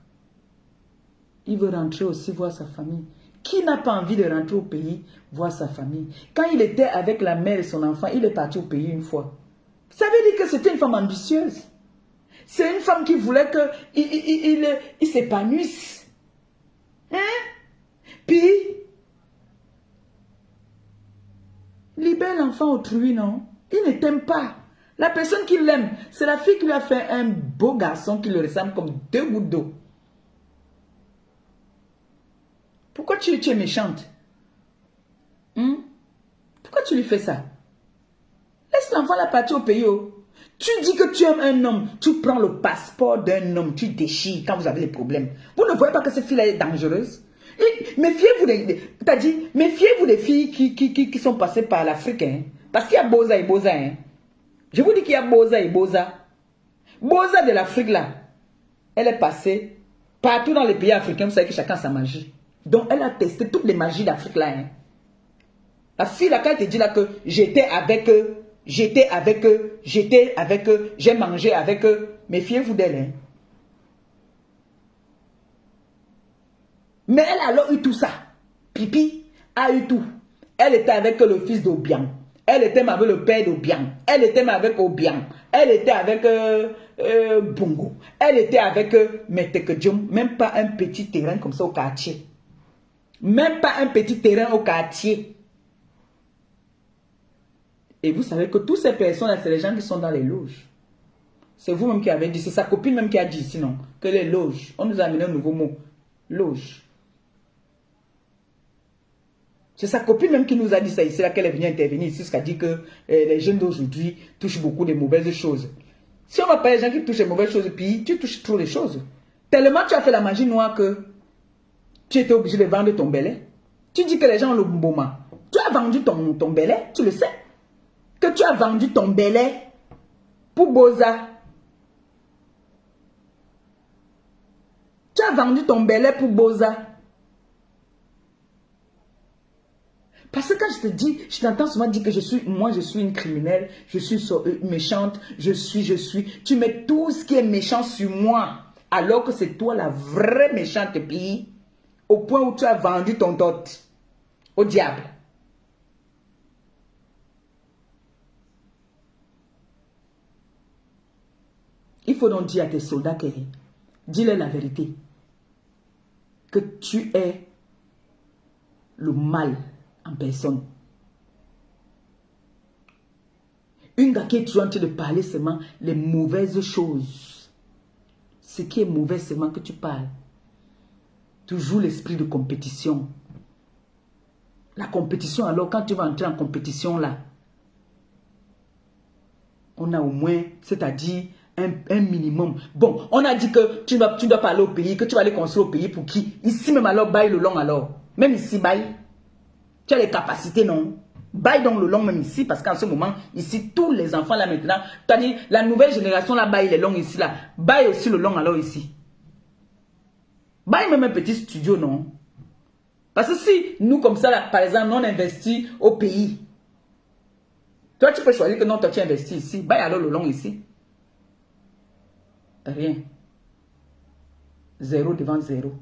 Il veut rentrer aussi voir sa famille. Qui n'a pas envie de rentrer au pays voir sa famille? Quand il était avec la mère et son enfant, il est parti au pays une fois. Ça veut dire que c'était une femme ambitieuse. C'est une femme qui voulait qu'il s'épanouisse. Hein? Puis, libère l'enfant autrui, non? Il ne t'aime pas. La personne qui l'aime, c'est la fille qui lui a fait un beau garçon qui le ressemble comme 2 gouttes d'eau. Pourquoi tu es méchante? Pourquoi tu lui fais ça? Laisse l'enfant la partir au pays. Oh. Tu dis que tu aimes un homme, tu prends le passeport d'un homme, tu déchires quand vous avez des problèmes. Vous ne voyez pas que cette fille est dangereuse? Méfiez-vous méfiez-vous des filles qui sont passées par l'Afrique. Hein? Parce qu'il y a Boza et Boza. Hein? Je vous dis qu'il y a Boza et Boza. Boza de l'Afrique là, elle est passée partout dans les pays africains. Vous savez que chacun a sa magie. Donc elle a testé toutes les magies d'Afrique là. Hein? La fille là, quand elle te dit là que j'étais avec eux, j'ai mangé avec eux, méfiez-vous d'elle. Hein? Mais elle a alors eu tout ça. Pipi a eu tout. Elle était avec le fils d'Obiang. Elle était avec le père d'Obiang. Elle était avec Obiang. Elle était avec Bongo. Elle était avec Metekedjom. Même pas un petit terrain comme ça au quartier. Même pas un petit terrain au quartier. Et vous savez que toutes ces personnes-là, c'est les gens qui sont dans les loges. C'est vous-même qui avez dit, c'est sa copine même qui a dit sinon, que les loges, on nous a amené un nouveau mot, loge. C'est sa copine même qui nous a dit ça ici, là qu'elle est venue intervenir ici, ce qui a dit que les jeunes d'aujourd'hui touchent beaucoup de mauvaises choses. Si on va pas les gens qui touchent les mauvaises choses, puis tu touches trop les choses. Tellement tu as fait la magie noire que tu étais obligé de vendre ton bellet. Tu dis que les gens ont le bouma. Tu as vendu ton bellet, tu le sais. Que tu as vendu ton bellet pour Boza. Tu as vendu ton bellet pour Boza. Parce que quand je te dis, je t'entends souvent dire que je suis une criminelle, je suis méchante, je suis. Tu mets tout ce qui est méchant sur moi, alors que c'est toi la vraie méchante pays, au point où tu as vendu ton dot au diable. Il faut donc dire à tes soldats que, dis-leur la vérité, que tu es le mal en personne. Une gars qui est toujours en train de parler seulement les mauvaises choses. Ce qui est mauvais, c'est seulement que tu parles. Toujours l'esprit de compétition. La compétition, alors, quand tu vas entrer en compétition, là, on a au moins, c'est-à-dire, un minimum. Bon, on a dit que tu dois pas aller au pays, que tu vas aller construire au pays pour qui? Ici même alors, baille le long alors. Même ici, baille. Tu as les capacités, non? Baille donc le long même ici, parce qu'en ce moment, ici, tous les enfants là maintenant, tu as dit, la nouvelle génération là, baille les longs ici là. Baille aussi le long alors ici. Baille même un petit studio, non? Parce que si nous comme ça là, par exemple, on investit au pays, toi tu peux choisir que non, toi tu investis ici. Baille alors le long ici. Rien. Zéro devant zéro.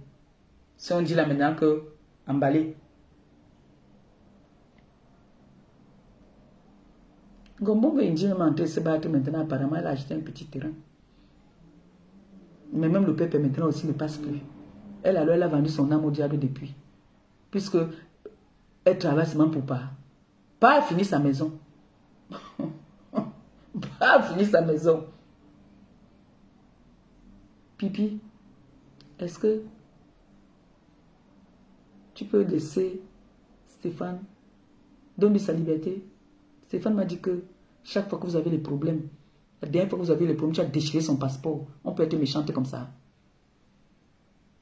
Si on dit là maintenant que emballé. Gombo veut dire entrer se battre maintenant. Apparemment, elle a acheté un petit terrain. Mais même le peuple maintenant aussi ne passe plus. Elle alors, elle a vendu son âme au diable depuis. Puisque elle travaille seulement pour pas. Pas finir sa maison. Pas finir sa maison. Pipi, est-ce que tu peux laisser Stéphane donner sa liberté? Stéphane m'a dit que chaque fois que vous avez des problèmes, la dernière fois que vous avez les problèmes, tu as déchiré son passeport. On peut être méchante comme ça.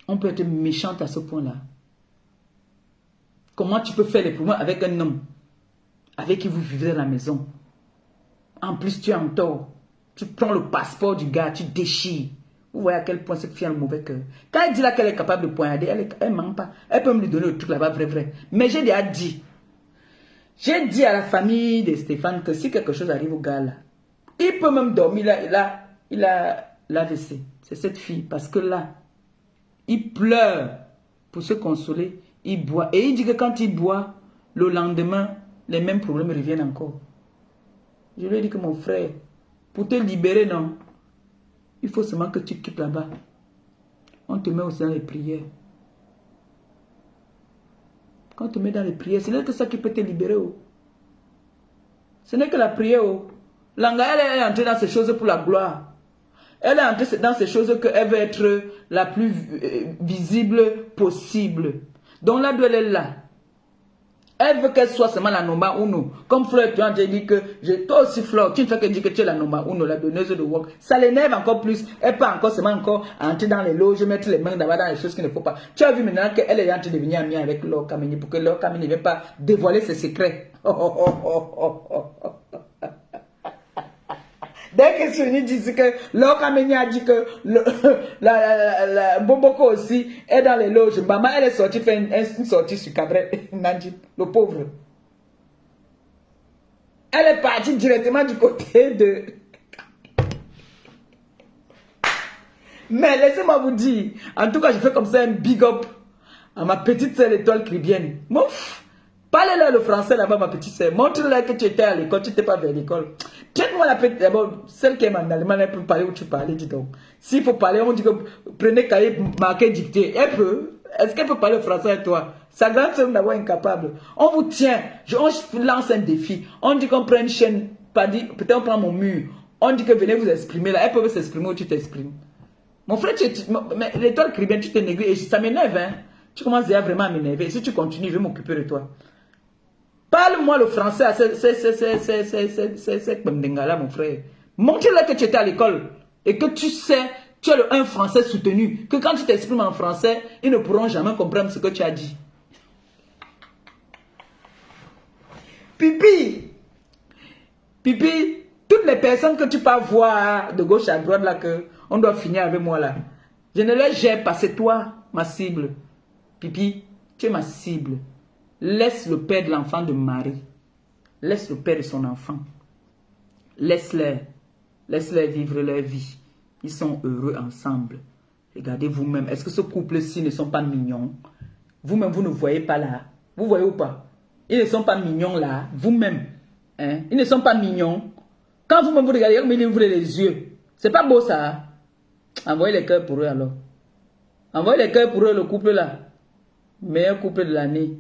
On peut être méchante à ce point-là. Comment tu peux faire les problèmes avec un homme avec qui vous vivez dans la maison? En plus, tu es en tort. Tu prends le passeport du gars, tu déchires. Vous voyez à quel point cette fille a le mauvais cœur. Quand elle dit là qu'elle est capable de poignarder, elle ne ment pas. Elle peut me lui donner le truc là-bas, vrai. Mais j'ai déjà dit. J'ai dit à la famille de Stéphane que si quelque chose arrive au gars là, il peut même dormir là, il a l'AVC. C'est cette fille. Parce que là, il pleure pour se consoler. Il boit. Et il dit que quand il boit, le lendemain, les mêmes problèmes reviennent encore. Je lui ai dit que mon frère, pour te libérer, non, il faut seulement que tu quittes là-bas. On te met aussi dans les prières. Quand on te met dans les prières, ce n'est que ça qui peut te libérer. Oh. Ce n'est que la prière. Oh. Langa, elle est entrée dans ces choses pour la gloire. Elle est entrée dans ces choses qu'elle veut être la plus visible possible. Donc là, d'où elle est là. Elle veut qu'elle soit seulement la number uno. Comme Fleur, tu as dit que toi aussi Fleur, tu ne fais que dire que tu es la number uno, la donneuse de work. Ça l'énerve encore plus. Elle peut encore seulement encore entrer dans les loges, mettre les mains d'abord dans les choses qu'il ne faut pas. Tu as vu maintenant qu'elle est en train de devenir amie avec Laure Kameni pour que Laure Kameni ne vienne pas dévoiler ses secrets. Dès que Sony dit que Laure Kameni a dit que Boboko aussi est dans les loges, maman elle est sortie faire une sortie sur Cabrel, Nandi, le pauvre. Elle est partie directement du côté de... Mais laissez-moi vous dire, en tout cas je fais comme ça un big up à ma petite sœur l'étoile caribéenne. Mouf! Parlez-leur le français là-bas, ma petite sœur. Montre-leur que tu étais à l'école, tu n'étais pas vers l'école. Traite-moi la petite, d'abord, celle qui est en allemand, elle peut parler où tu parlais, dis donc. S'il faut parler, on dit que prenez cahier, marquez, dictez. Elle peut. Est-ce qu'elle peut parler français avec toi? Sa grande sœur d'abord incapable. On vous tient. On lance un défi. On dit qu'on prend une chaîne, peut-être on prend mon mur. On dit que venez vous exprimer là. Elle peut s'exprimer où tu t'exprimes. Mon frère, l'étoile caribéenne, tu t'es négligé. Et ça m'énerve, hein. Tu commences déjà vraiment à m'énerver. Et si tu continues, je vais m'occuper de toi. Parle-moi le français à c'est Bendengala, mon frère. Montre-leur que tu étais à l'école et que tu sais, tu as un français soutenu. Que quand tu t'exprimes en français, ils ne pourront jamais comprendre ce que tu as dit. Pipi, Pipi, toutes les personnes que tu peux voir de gauche à droite là, que on doit finir avec moi là. Je ne les gère pas, c'est toi, ma cible. Pipi, tu es ma cible. Laisse le père de l'enfant de Marie. Laisse le père de son enfant. Laisse-les. Laisse-les vivre leur vie. Ils sont heureux ensemble. Regardez vous-même. Est-ce que ce couple-ci ne sont pas mignons? Vous-même, vous ne voyez pas là. Vous voyez ou pas? Ils ne sont pas mignons là. Vous-même. Hein? Ils ne sont pas mignons. Quand vous-même vous regardez, comme ils ouvrent les yeux. C'est pas beau ça. Envoyez les cœurs pour eux alors. Envoyez les cœurs pour eux, le couple là. Meilleur couple de l'année.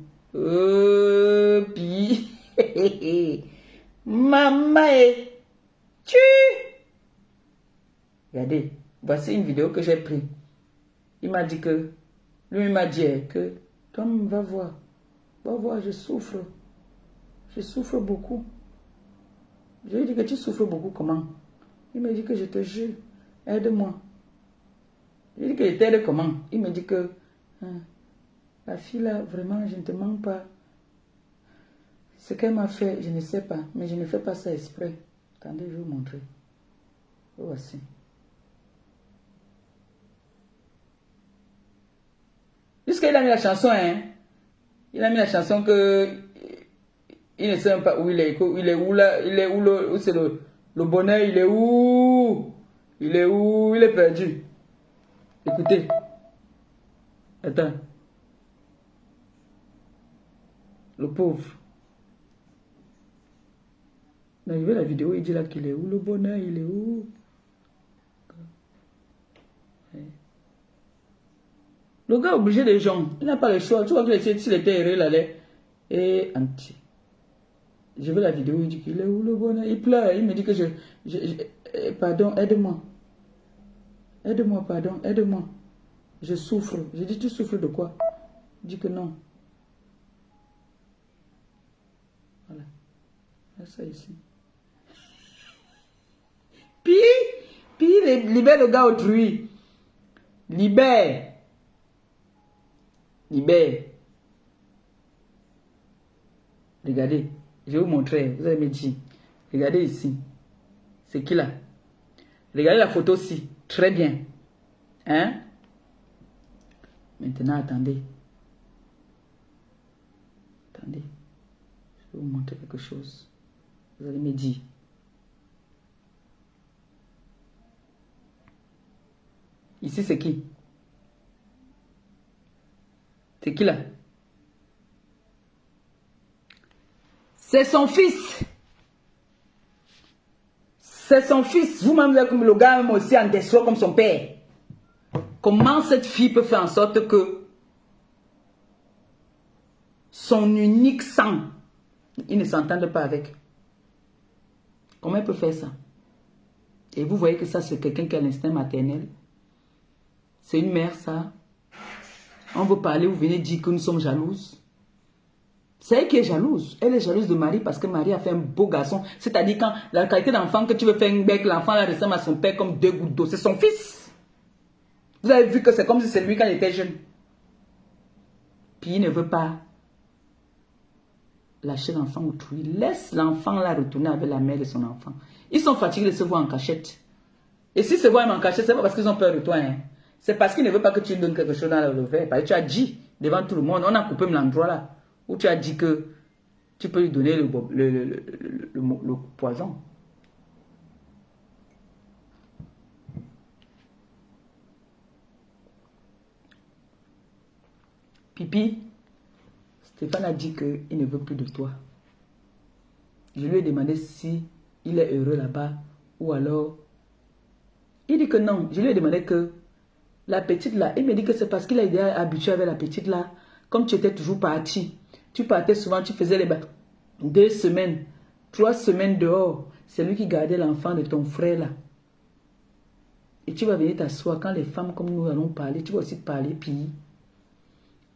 Puis maman tu regardez Voici une vidéo que j'ai prise. Il m'a dit que, lui m'a dit que, Tom, va voir, je souffre. Je souffre beaucoup. Je lui ai dit que tu souffres beaucoup, comment? Il m'a dit que je te jure, aide-moi. Je lui ai dit que je t'aide comment? Il me dit que, la fille là, vraiment, je ne te mens pas. Ce qu'elle m'a fait, je ne sais pas, mais je ne fais pas ça exprès. Attendez, je vais vous montrer. Voici. Jusqu'à il a mis la chanson, hein. Il a mis la chanson que il ne sait même pas où il est. Il est où là? Il est où où c'est le bonheur? Il est où? Il est où? Il est perdu. Écoutez. Attends. Le pauvre. Non, il veut la vidéo, il dit là qu'il est où? Le bonheur, il est où? Le gars est obligé des gens. Il n'a pas le choix. Tu vois que s'il était heureux, il allait. Et anti. Je veux la vidéo, il dit qu'il est où le bonheur? Il pleure. Il me dit que pardon, aide-moi. Aide-moi, pardon, aide-moi. Je souffre. Je dis, tu souffres de quoi? Il dit que non. Voilà. Là, ça ici. Puis, libère le gars autrui. Libère. Regardez, je vais vous montrer, vous allez me dire. Regardez ici. C'est qui là? Regardez la photo aussi. Très bien. Hein? Maintenant, attendez. Attendez. Je vais vous montrer quelque chose. Vous allez me dire. Ici, c'est qui? C'est qui là? C'est son fils. C'est son fils. Vous-même, comme le gars, même aussi en déçoit comme son père. Comment cette fille peut faire en sorte que son unique sang, il ne s'entende pas avec? Comment elle peut faire ça? Et vous voyez que ça, c'est quelqu'un qui a l'instinct maternel. C'est une mère, ça. On veut parler, vous venez dire que nous sommes jalouses. C'est elle qui est jalouse. Elle est jalouse de Marie parce que Marie a fait un beau garçon. C'est-à-dire quand la qualité d'enfant que tu veux faire un bec, l'enfant ressemble à son père comme 2 gouttes d'eau. C'est son fils. Vous avez vu que c'est comme si c'est lui quand il était jeune. Puis il ne veut pas lâcher l'enfant autrui. Laisse l'enfant là retourner avec la mère de son enfant. Ils sont fatigués de se voir en cachette. Et s'ils se voient même en cachette, c'est pas parce qu'ils ont peur de toi. Hein. C'est parce qu'ils ne veulent pas que tu donnes quelque chose dans le verre. Parce que tu as dit devant tout le monde, on a coupé l'endroit là, où tu as dit que tu peux lui donner le poison. Pipi, Stéphane a dit qu'il ne veut plus de toi. Je lui ai demandé si il est heureux là-bas ou alors... Il dit que non. Je lui ai demandé que la petite là, il me dit que c'est parce qu'il a été habitué avec la petite là. Comme tu étais toujours parti, tu partais souvent, tu faisais les 2 semaines, 3 semaines dehors. C'est lui qui gardait l'enfant de ton frère là. Et tu vas venir t'asseoir. Quand les femmes comme nous allons parler, tu vas aussi parler. Puis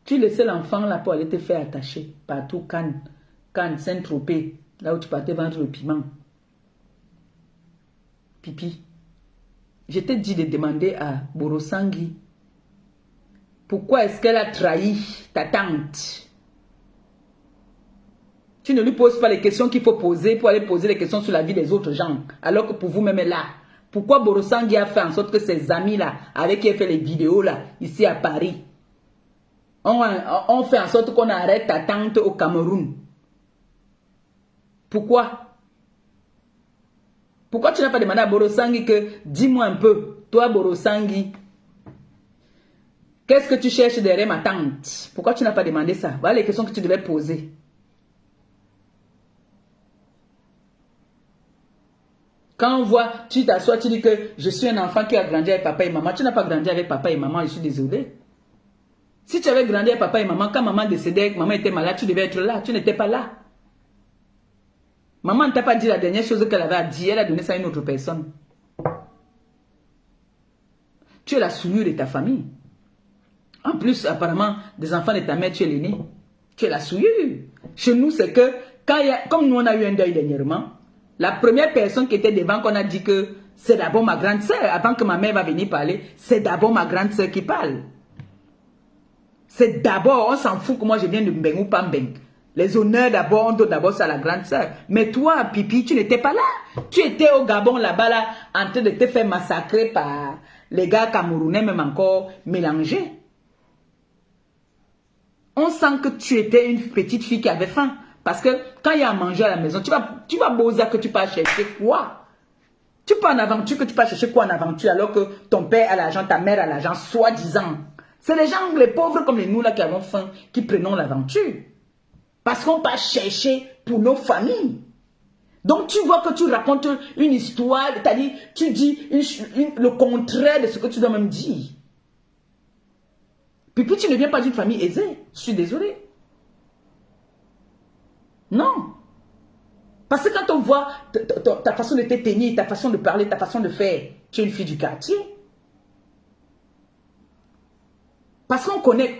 tu laissais l'enfant là pour aller te faire attacher partout. Cannes, Saint-Tropez, là où tu partais vendre le piment. Pipi. Je t'ai dit de demander à Borosangui pourquoi est-ce qu'elle a trahi ta tante. Tu ne lui poses pas les questions qu'il faut poser pour aller poser les questions sur la vie des autres gens. Alors que pour vous-même là, pourquoi Borosangui a fait en sorte que ses amis là, avec qui elle fait les vidéos là, ici à Paris, on fait en sorte qu'on arrête ta tante au Cameroun. Pourquoi? Pourquoi tu n'as pas demandé à Borosangui que, dis-moi un peu, toi Borosangui, qu'est-ce que tu cherches derrière ma tante? Pourquoi tu n'as pas demandé ça? Voilà les questions que tu devais poser. Quand on voit, tu t'assois, tu dis que je suis un enfant qui a grandi avec papa et maman. Tu n'as pas grandi avec papa et maman, je suis désolé. Si tu avais grandi avec papa et maman, quand maman décédait, maman était malade, tu devais être là. Tu n'étais pas là. Maman ne t'a pas dit la dernière chose qu'elle avait à dire. Elle a donné ça à une autre personne. Tu es la souillure de ta famille. En plus, apparemment, des enfants de ta mère, tu es l'aîné. Tu es la souillure. Chez nous, c'est que, comme nous, on a eu un deuil dernièrement, la première personne qui était devant, qu'on a dit que c'est d'abord ma grande sœur, avant que ma mère va venir parler, c'est d'abord ma grande sœur qui parle. C'est d'abord, on s'en fout que moi je viens de Mbeng ou pas Mbeng. Les honneurs d'abord, on doit d'abord ça à la grande sœur. Mais toi, Pipi, tu n'étais pas là. Tu étais au Gabon là-bas, là, en train de te faire massacrer par les gars camerounais, même encore mélangés. On sent que tu étais une petite fille qui avait faim. Parce que quand il y a à manger à la maison, tu vas bosser que tu vas chercher quoi? Tu pars en aventure, que tu vas chercher quoi en aventure alors que ton père a l'argent, ta mère a l'argent, soi-disant. C'est les gens, les pauvres comme nous là qui avons faim, qui prenons l'aventure. Parce qu'on va chercher pour nos familles. Donc tu vois que tu racontes une histoire, c'est-à-dire tu dis le contraire de ce que tu dois même dire. Puis tu ne viens pas d'une famille aisée. Je suis désolée. Non. Parce que quand on voit ta façon de te tenir, ta façon de parler, ta façon de faire, tu es une fille du quartier. Parce qu'on connaît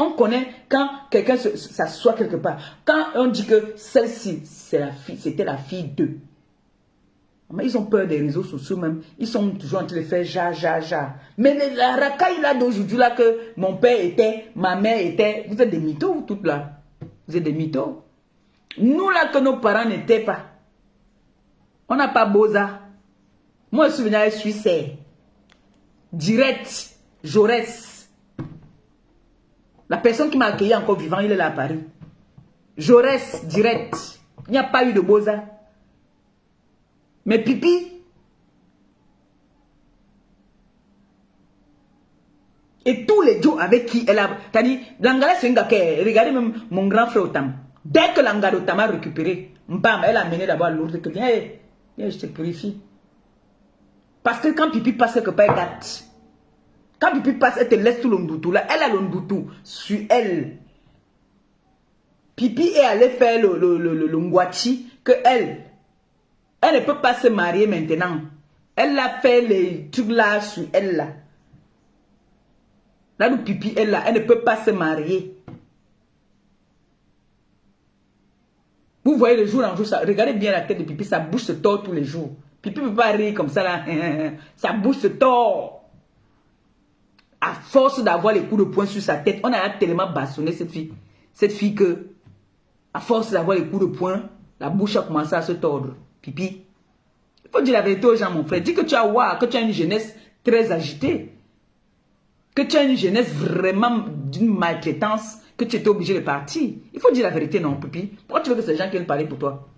quand quelqu'un s'assoit quelque part. Quand on dit que celle-ci, c'était la fille d'eux. Mais ils ont peur des réseaux sociaux même. Ils sont toujours en train de faire ja. Mais la racaille là d'aujourd'hui là que mon père était, ma mère était, vous êtes des mythos vous toutes là. Vous êtes des mythos. Nous là que nos parents n'étaient pas. On n'a pas Boza. Moi je suis venu avec Suisse. Direct. Jaurès. La personne qui m'a accueilli encore vivant, il est là à Paris. Jaurès, direct. Il n'y a pas eu de Boza. Mais Pipi, et tous les Joe avec qui elle a... C'est-à-dire, Langala c'est un gars qui... Regardez même mon grand frère Otam. Dès que Langala Otam a récupéré, Mbam, elle a amené d'abord l'autre que viens, je te purifie. Parce que quand Pipi passe quelque part, elle gâte. Quand Pipi passe, elle te laisse tout l'ondoutou là. Elle a l'ondoutou sur elle. Pipi est allé faire le ngwachi que elle ne peut pas se marier maintenant. Elle a fait les trucs là sur elle là. Là où Pipi est là, elle ne peut pas se marier. Vous voyez le jour en jour, ça, regardez bien la tête de Pipi, sa bouche se tord tous les jours. Pipi ne peut pas rire comme ça là. Sa bouche se tord. À force d'avoir les coups de poing sur sa tête, on a tellement bâtonné cette fille. Cette fille que, à force d'avoir les coups de poing, la bouche a commencé à se tordre. Pipi. Il faut dire la vérité aux gens, mon frère. Dis que tu as une jeunesse très agitée. Que tu as une jeunesse vraiment d'une maltraitance, que tu étais obligé de partir. Il faut dire la vérité, non, Pipi. Pourquoi tu veux que ces gens viennent parler pour toi?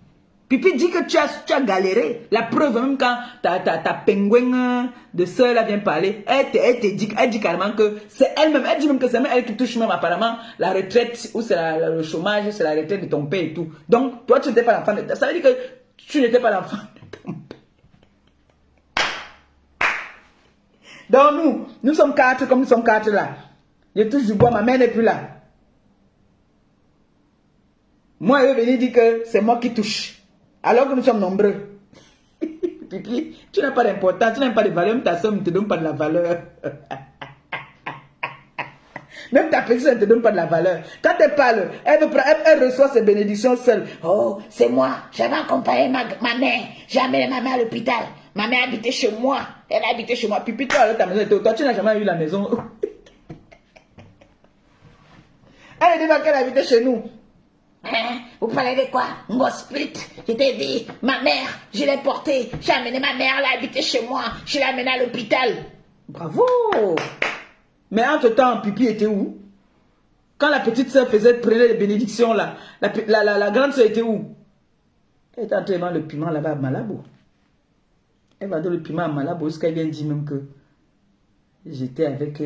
Pipi dit que tu as galéré. La preuve, même quand ta pingouin de soeur là vient parler, elle dit carrément que c'est elle-même. Elle dit même que c'est même elle qui touche même apparemment la retraite, ou c'est le chômage, c'est la retraite de ton père et tout. Donc, toi, tu n'étais pas l'enfant de... Ça veut dire que tu n'étais pas l'enfant de ton père. Donc nous sommes quatre comme nous sommes quatre là. Je touche du bois, ma mère n'est plus là. Moi, elle veut venir dire que c'est moi qui touche. Alors que nous sommes nombreux. Pipi, tu n'as pas d'importance, tu n'as pas de valeur, même ta soeur ne te donne pas de la valeur. Même ta personne ne te donne pas de la valeur. Quand elle parle, elle reçoit ses bénédictions seule. Oh, c'est moi, j'avais accompagné ma mère. J'ai amené ma mère à l'hôpital. Ma mère habitait chez moi. Elle a habité chez moi. Pipi, toi, ta maison, toi, tu n'as jamais eu la maison. Elle dit qu'elle habitait chez nous. Hein? Vous parlez de quoi? Moi, split. Je t'ai dit, ma mère, je l'ai portée. J'ai amené ma mère, elle a habité chez moi. Je l'ai amenée à l'hôpital. Bravo! Mais entre-temps, Pipi était où? Quand la petite soeur prenait les bénédictions là, la grande soeur était où? Elle était en train de vendre le piment là-bas à Malabo. Elle va donner le piment à Malabo jusqu'à vient dire même que j'étais avec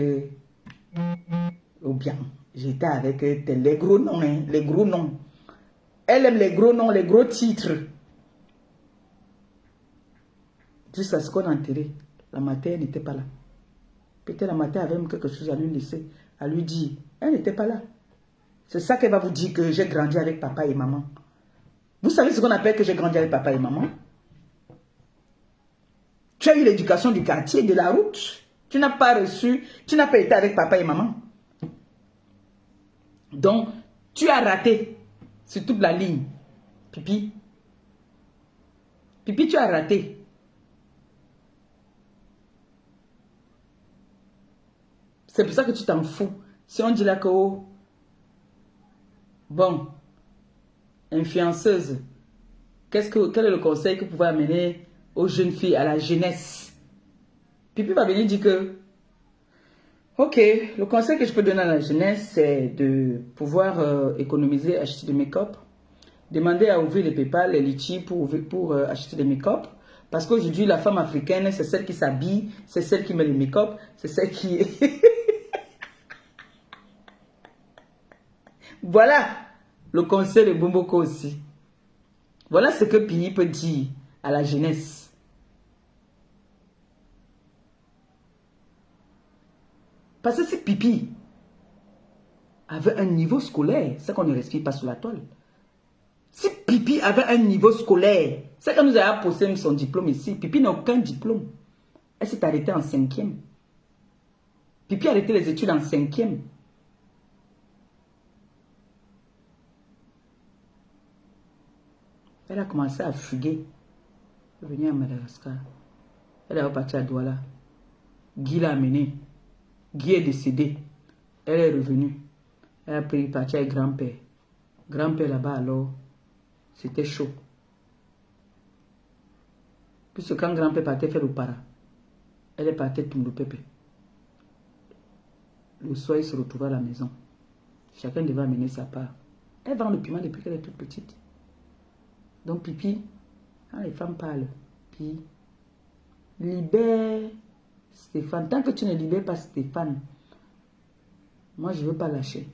ou bien j'étais avec les gros noms, hein, les gros noms. Elle aime les gros noms, les gros titres. Jusqu'à ce qu'on a enterré, la matière n'était pas là. Peut-être la matière avait même quelque chose à lui laisser, à lui dire. Elle n'était pas là. C'est ça qu'elle va vous dire que j'ai grandi avec papa et maman. Vous savez ce qu'on appelle que j'ai grandi avec papa et maman? Tu as eu l'éducation du quartier, de la route. Tu n'as pas reçu, tu n'as pas été avec papa et maman. Donc, tu as raté sur toute la ligne. Pipi. Pipi, tu as raté. C'est pour ça que tu t'en fous. Si on dit là que, oh, bon, influenceuse, quel est le conseil que vous pouvez amener aux jeunes filles, à la jeunesse? Pipi va venir dire que, ok, le conseil que je peux donner à la jeunesse, c'est de pouvoir économiser, acheter du make-up. Demander à ouvrir les PayPal, les Litchi pour acheter des make-up. Parce qu'aujourd'hui, la femme africaine, c'est celle qui s'habille, c'est celle qui met les make-up, c'est celle qui... Voilà le conseil de Bomboko aussi. Voilà ce que Pini peut dire à la jeunesse. Parce que si Pipi avait un niveau scolaire, c'est qu'on ne respire pas sous la toile. Si Pipi avait un niveau scolaire, c'est qu'on nous a posé son diplôme ici. Pipi n'a aucun diplôme. Elle s'est arrêtée en 5e. Pipi a arrêté les études en 5e. Elle a commencé à fuguer. Elle est venue à Madagascar. Elle est repartie à Douala. Guy l'a amenée. Guy est décédé. Elle est revenue. Elle a pris partie avec grand-père. Grand-père là-bas alors, c'était chaud. Puisque quand grand-père partait faire le para, elle est partie tout le pépé. Le soir, il se retrouvait à la maison. Chacun devait amener sa part. Elle vend le piment depuis qu'elle est toute petite. Donc, Pipi, quand les femmes parlent, puis libère Stéphane. Tant que tu ne libères pas Stéphane, moi, je ne veux pas lâcher.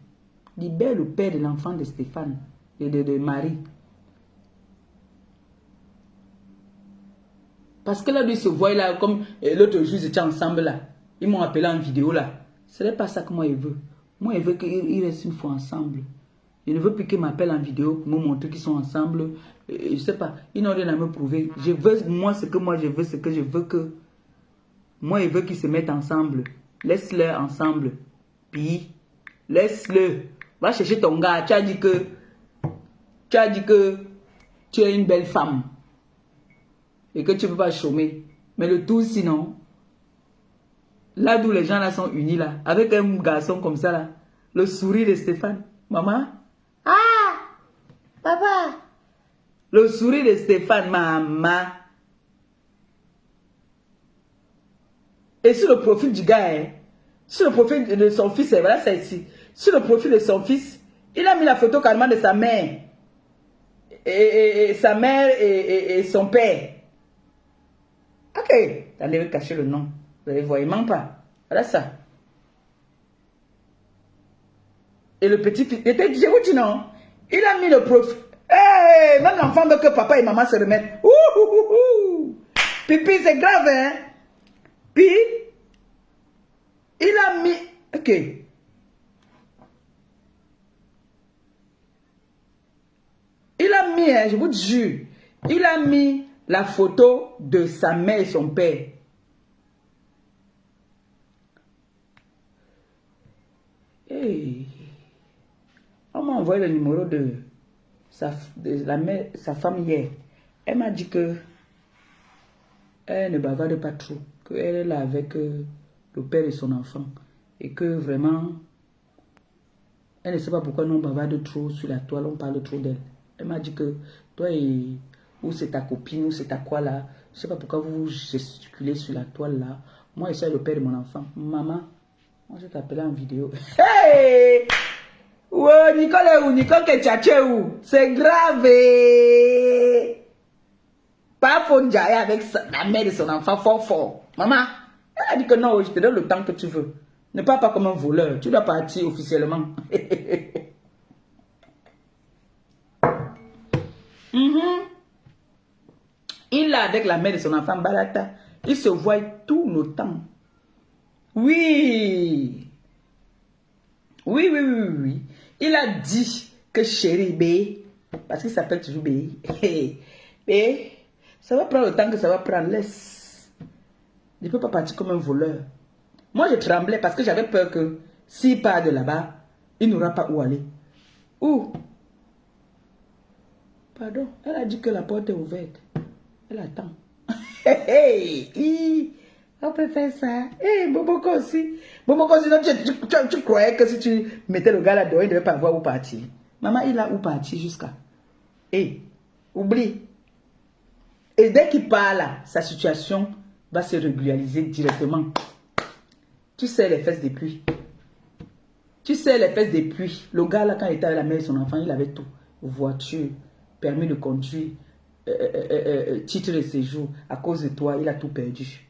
Libère le père de l'enfant de Stéphane, de Marie. Parce que là, lui se voit là, comme l'autre jour, ils étaient ensemble là. Ils m'ont appelé en vidéo là. Ce n'est pas ça que moi, je veux. Moi, je veux qu'ils restent une fois ensemble. Je ne veux plus qu'ils m'appellent en vidéo pour me montrer qu'ils sont ensemble. Je ne sais pas. Ils n'ont rien à me prouver. Je veux, moi, ce que moi, je veux, c'est que je veux que... Moi, je veux qu'ils se mettent ensemble. Laisse-le ensemble. Puis, laisse-le. Va chercher ton gars. Tu as dit que tu es une belle femme. Et que tu ne peux pas chômer. Mais le tout, sinon... Là d'où les gens là sont unis là. Avec un garçon comme ça là. Le sourire de Stéphane. Maman. Ah! Papa! Le sourire de Stéphane, maman. Et sur le profil du gars, hein, sur le profil de son fils, voilà ça ici. Sur le profil de son fils, il a mis la photo carrément de sa mère. Et sa mère et son père. Ok. T'allais cacher le nom. Vous ne voyez même pas. Voilà ça. Et le petit fils, je vous dis non. Il a mis le profil. Hey, même l'enfant veut que papa et maman se remettent. Pipi, c'est grave, hein. Puis, il a mis... Ok. Il a mis, hein, je vous jure, il a mis la photo de sa mère et son père. Hey. On m'a envoyé le numéro de sa femme hier. Elle m'a dit que elle ne bavarde pas trop, qu'elle est là avec le père et son enfant. Et que vraiment, elle ne sait pas pourquoi nous on bavarde trop sur la toile, on parle trop d'elle. Elle m'a dit que toi, ou c'est ta copine, ou c'est ta quoi là, je ne sais pas pourquoi vous gesticulez sur la toile là. Moi, je suis le père de mon enfant. Maman, moi je t'appelle en vidéo. Hey! Ouais, Nicole est où? Nicole qui est tchatché où? C'est grave. Pas Fonjaye avec la mère de son enfant fort. Maman, elle a dit que non, je te donne le temps que tu veux. Ne parle pas comme un voleur. Tu dois partir officiellement. Il est avec la mère de son enfant Balata. Il se voit tout le temps. Oui. Oui. Il a dit que chérie B, parce qu'il s'appelle toujours B, B, ça va prendre le temps que ça va prendre. Laisse. Je ne peux pas partir comme un voleur. Moi, je tremblais parce que j'avais peur que s'il part de là-bas, il n'aura pas où aller. Où? Pardon, elle a dit que la porte est ouverte. Elle attend. On peut faire ça. Boboko aussi. Boboko aussi, tu croyais que si tu mettais le gars là-dedans, il ne devait pas voir où partir. Maman, il a où partir jusqu'à. Oublie. Et dès qu'il parle, sa situation va se régulariser directement. Tu sais les fesses des pluies. Tu sais les fesses des pluies. Le gars là, quand il était à la mère de son enfant, il avait tout. Voiture, permis de conduire, titre de séjour. À cause de toi, il a tout perdu.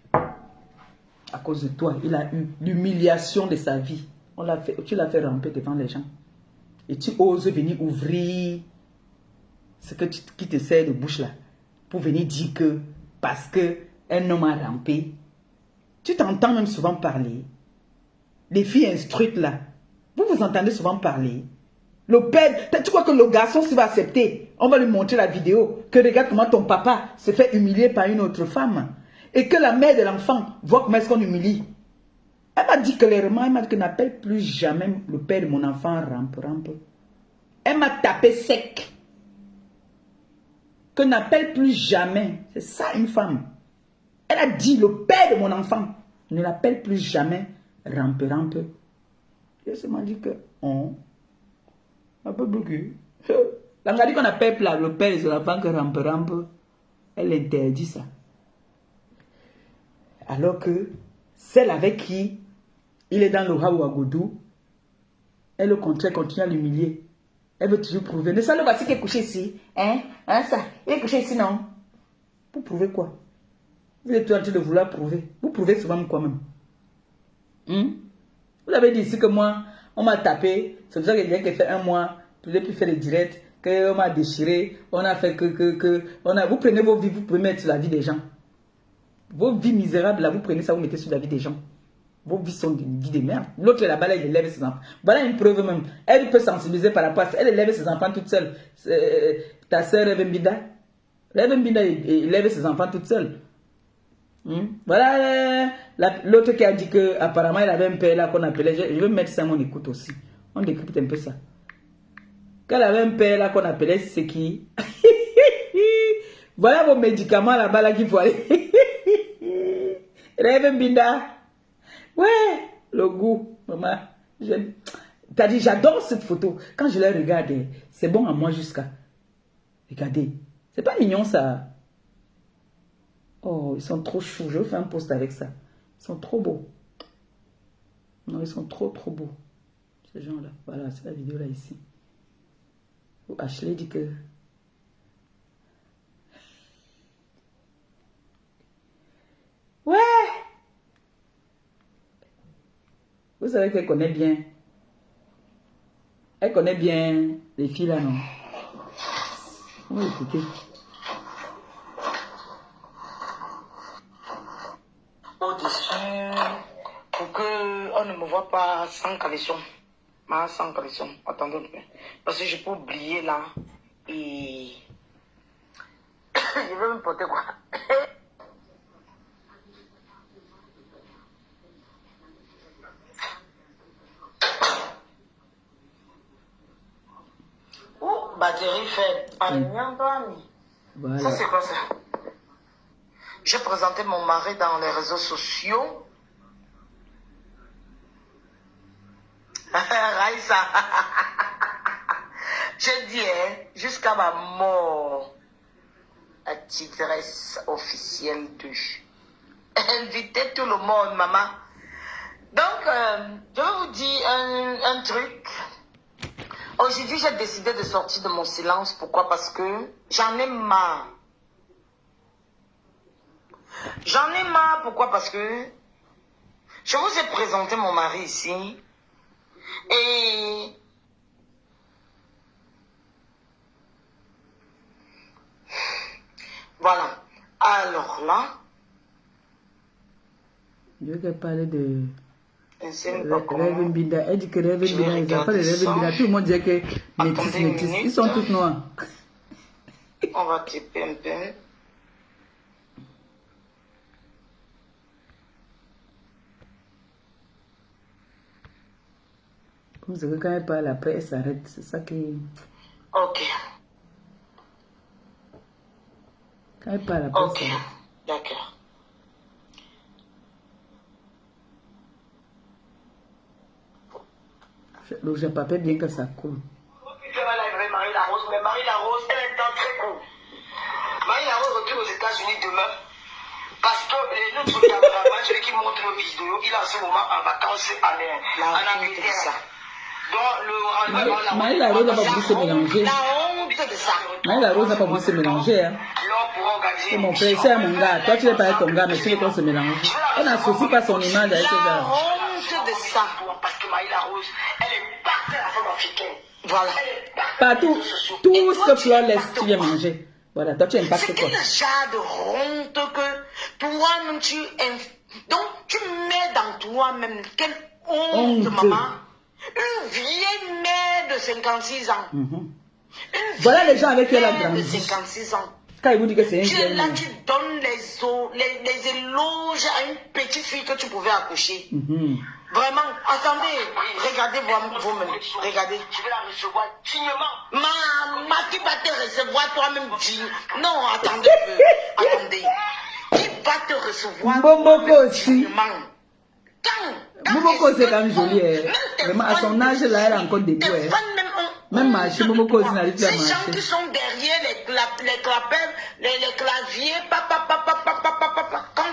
À cause de toi, il a eu l'humiliation de sa vie. Tu l'as fait ramper devant les gens. Et tu oses venir ouvrir ce qui te sert de bouche là. Pour venir dire que parce qu'un homme a rampé. Tu t'entends même souvent parler. Les filles instruites là. Vous vous entendez souvent parler. Le père, tu crois que le garçon s'il va accepter, on va lui montrer la vidéo, que regarde comment ton papa se fait humilier par une autre femme. Et que la mère de l'enfant voit comment est-ce qu'on humilie. Elle m'a dit clairement, elle m'a dit que n'appelle plus jamais le père de mon enfant rampe. Elle m'a tapé sec. Que n'appelle plus jamais. C'est ça une femme. Elle a dit le père de mon enfant ne l'appelle plus jamais rampe. Je seulement dit que on un peu bloqué. La dit qu'on appelle le père de son enfant que rampe. Elle interdit ça. Alors que celle avec qui il est dans le Ouagadougou, elle au contraire continue à l'humilier. Elle veut toujours prouver. Ne savez pas si qui est couché ici. Hein ça. Il est couché ici, non? Pour prouver quoi? Vous êtes en train de vouloir prouver. Vous prouvez souvent quoi même? Vous avez dit ici que moi, on m'a tapé. C'est pour ça que quelqu'un qui a fait un mois, je n'ai plus fait les directs, qu'on m'a déchiré, on a fait vous prenez vos vies, vous pouvez mettre sur la vie des gens. Vos vies misérables, là, vous prenez ça, vous mettez sur la vie des gens. Vos vies sont des vies de merde. L'autre là-bas, là, il élève ses enfants. Voilà une preuve même. Elle peut sensibiliser par rapport à ça. Elle élève ses enfants toute seule. Ta soeur Rêve Mbida. Rêve Mbida élève ses enfants toute seule. Voilà l'autre qui a dit que apparemment il avait un père là qu'on appelait. Je vais mettre ça à mon écoute aussi. On décrypte un peu ça. Qu'elle avait un père là qu'on appelait, c'est qui? Voilà vos médicaments là-bas là qu'il faut aller. Rêve Mbida. Ouais, le goût, maman. T'as dit, j'adore cette photo. Quand je la regarde, c'est bon à moi jusqu'à. Regardez. C'est pas mignon ça. Oh, ils sont trop choux. Je vais faire un post avec ça. Ils sont trop beaux. Non, ils sont trop beaux. Ces gens-là. Voilà, c'est la vidéo là ici. Où Ashley dit que. Ouais! Vous savez qu'elle connaît bien. Elle connaît bien les filles là, non? On va écouter. Au-dessus, pour qu'on ne me voit pas sans caleçon. Sans caleçon. Attendez un peu. Parce que je peux oublier là. Et. Je vais me porter quoi? Batterie faible. Voilà. Ça, c'est quoi ça? J'ai présenté mon mari dans les réseaux sociaux. Raïssa. J'ai dit, jusqu'à ma mort, la titresse officielle de. Invitez tout le monde, maman. Donc, je vais vous dire un truc. Aujourd'hui, j'ai décidé de sortir de mon silence. Pourquoi? Parce que j'en ai marre. J'en ai marre. Pourquoi? Parce que je vous ai présenté mon mari ici. Et voilà. Alors là. Je vais parler de. Rêve Mbida. Elle dit que Rêve Mbida, les enfants de Rêve Mbida, tout le monde dit que métis. Ils sont tous noirs. On va typer un peu. Comme c'est que quand elle parle, après, elle s'arrête. C'est ça qui... Ok. Quand elle parle, après, Ok. D'accord. Donc, j'ai pas peur bien que ça coule. Marie Larose, mais Marie Larose, elle est dans très court. Marie Larose retourne aux États-Unis demain. Parce que notre cameraman, celui qui montre nos vidéos, il est en ce moment en vacances en Angleterre. Donc, le Marie Larose n'a pas voulu se mélanger. La honte de ça. Marie Larose n'a pas voulu se mélanger. Hein. C'est mon frère, c'est mon gars. Toi, tu veux pas être ton gars, mais tu veux qu'on se mélange. Elle n'associe pas son image avec ce gars. La honte de ça. Parce que Marie Larose, elle est partie à la femme africaine. Voilà. Partout, tout ce que Flore laisse, tu viens manger. Voilà, toi tu impactes quoi? C'est quel genre de honte que toi-même tu... Donc tu mets dans toi-même quelle honte, maman. Une vieille mère de 56 ans. Voilà les gens avec qui elle a grandi. De 56 ans. Quand ils vous disent que c'est une Tu es vieille là, mère. tu donnes les éloges à une petite fille que tu pouvais accoucher. Vraiment, attendez, regardez vous-même, regardez. Je vais la recevoir dignement. Ma, qui va te recevoir toi-même dignement. Non, attendez un peu, attendez. Qui va te recevoir Mbomoko aussi. dignement. Mbomoko c'est quand même joli. Vraiment, à son âge là, elle a encore des doigts. Même marcher, Mbomoko aussi n'arrive plus à marcher. Ces gens qui sont derrière les claviers, quand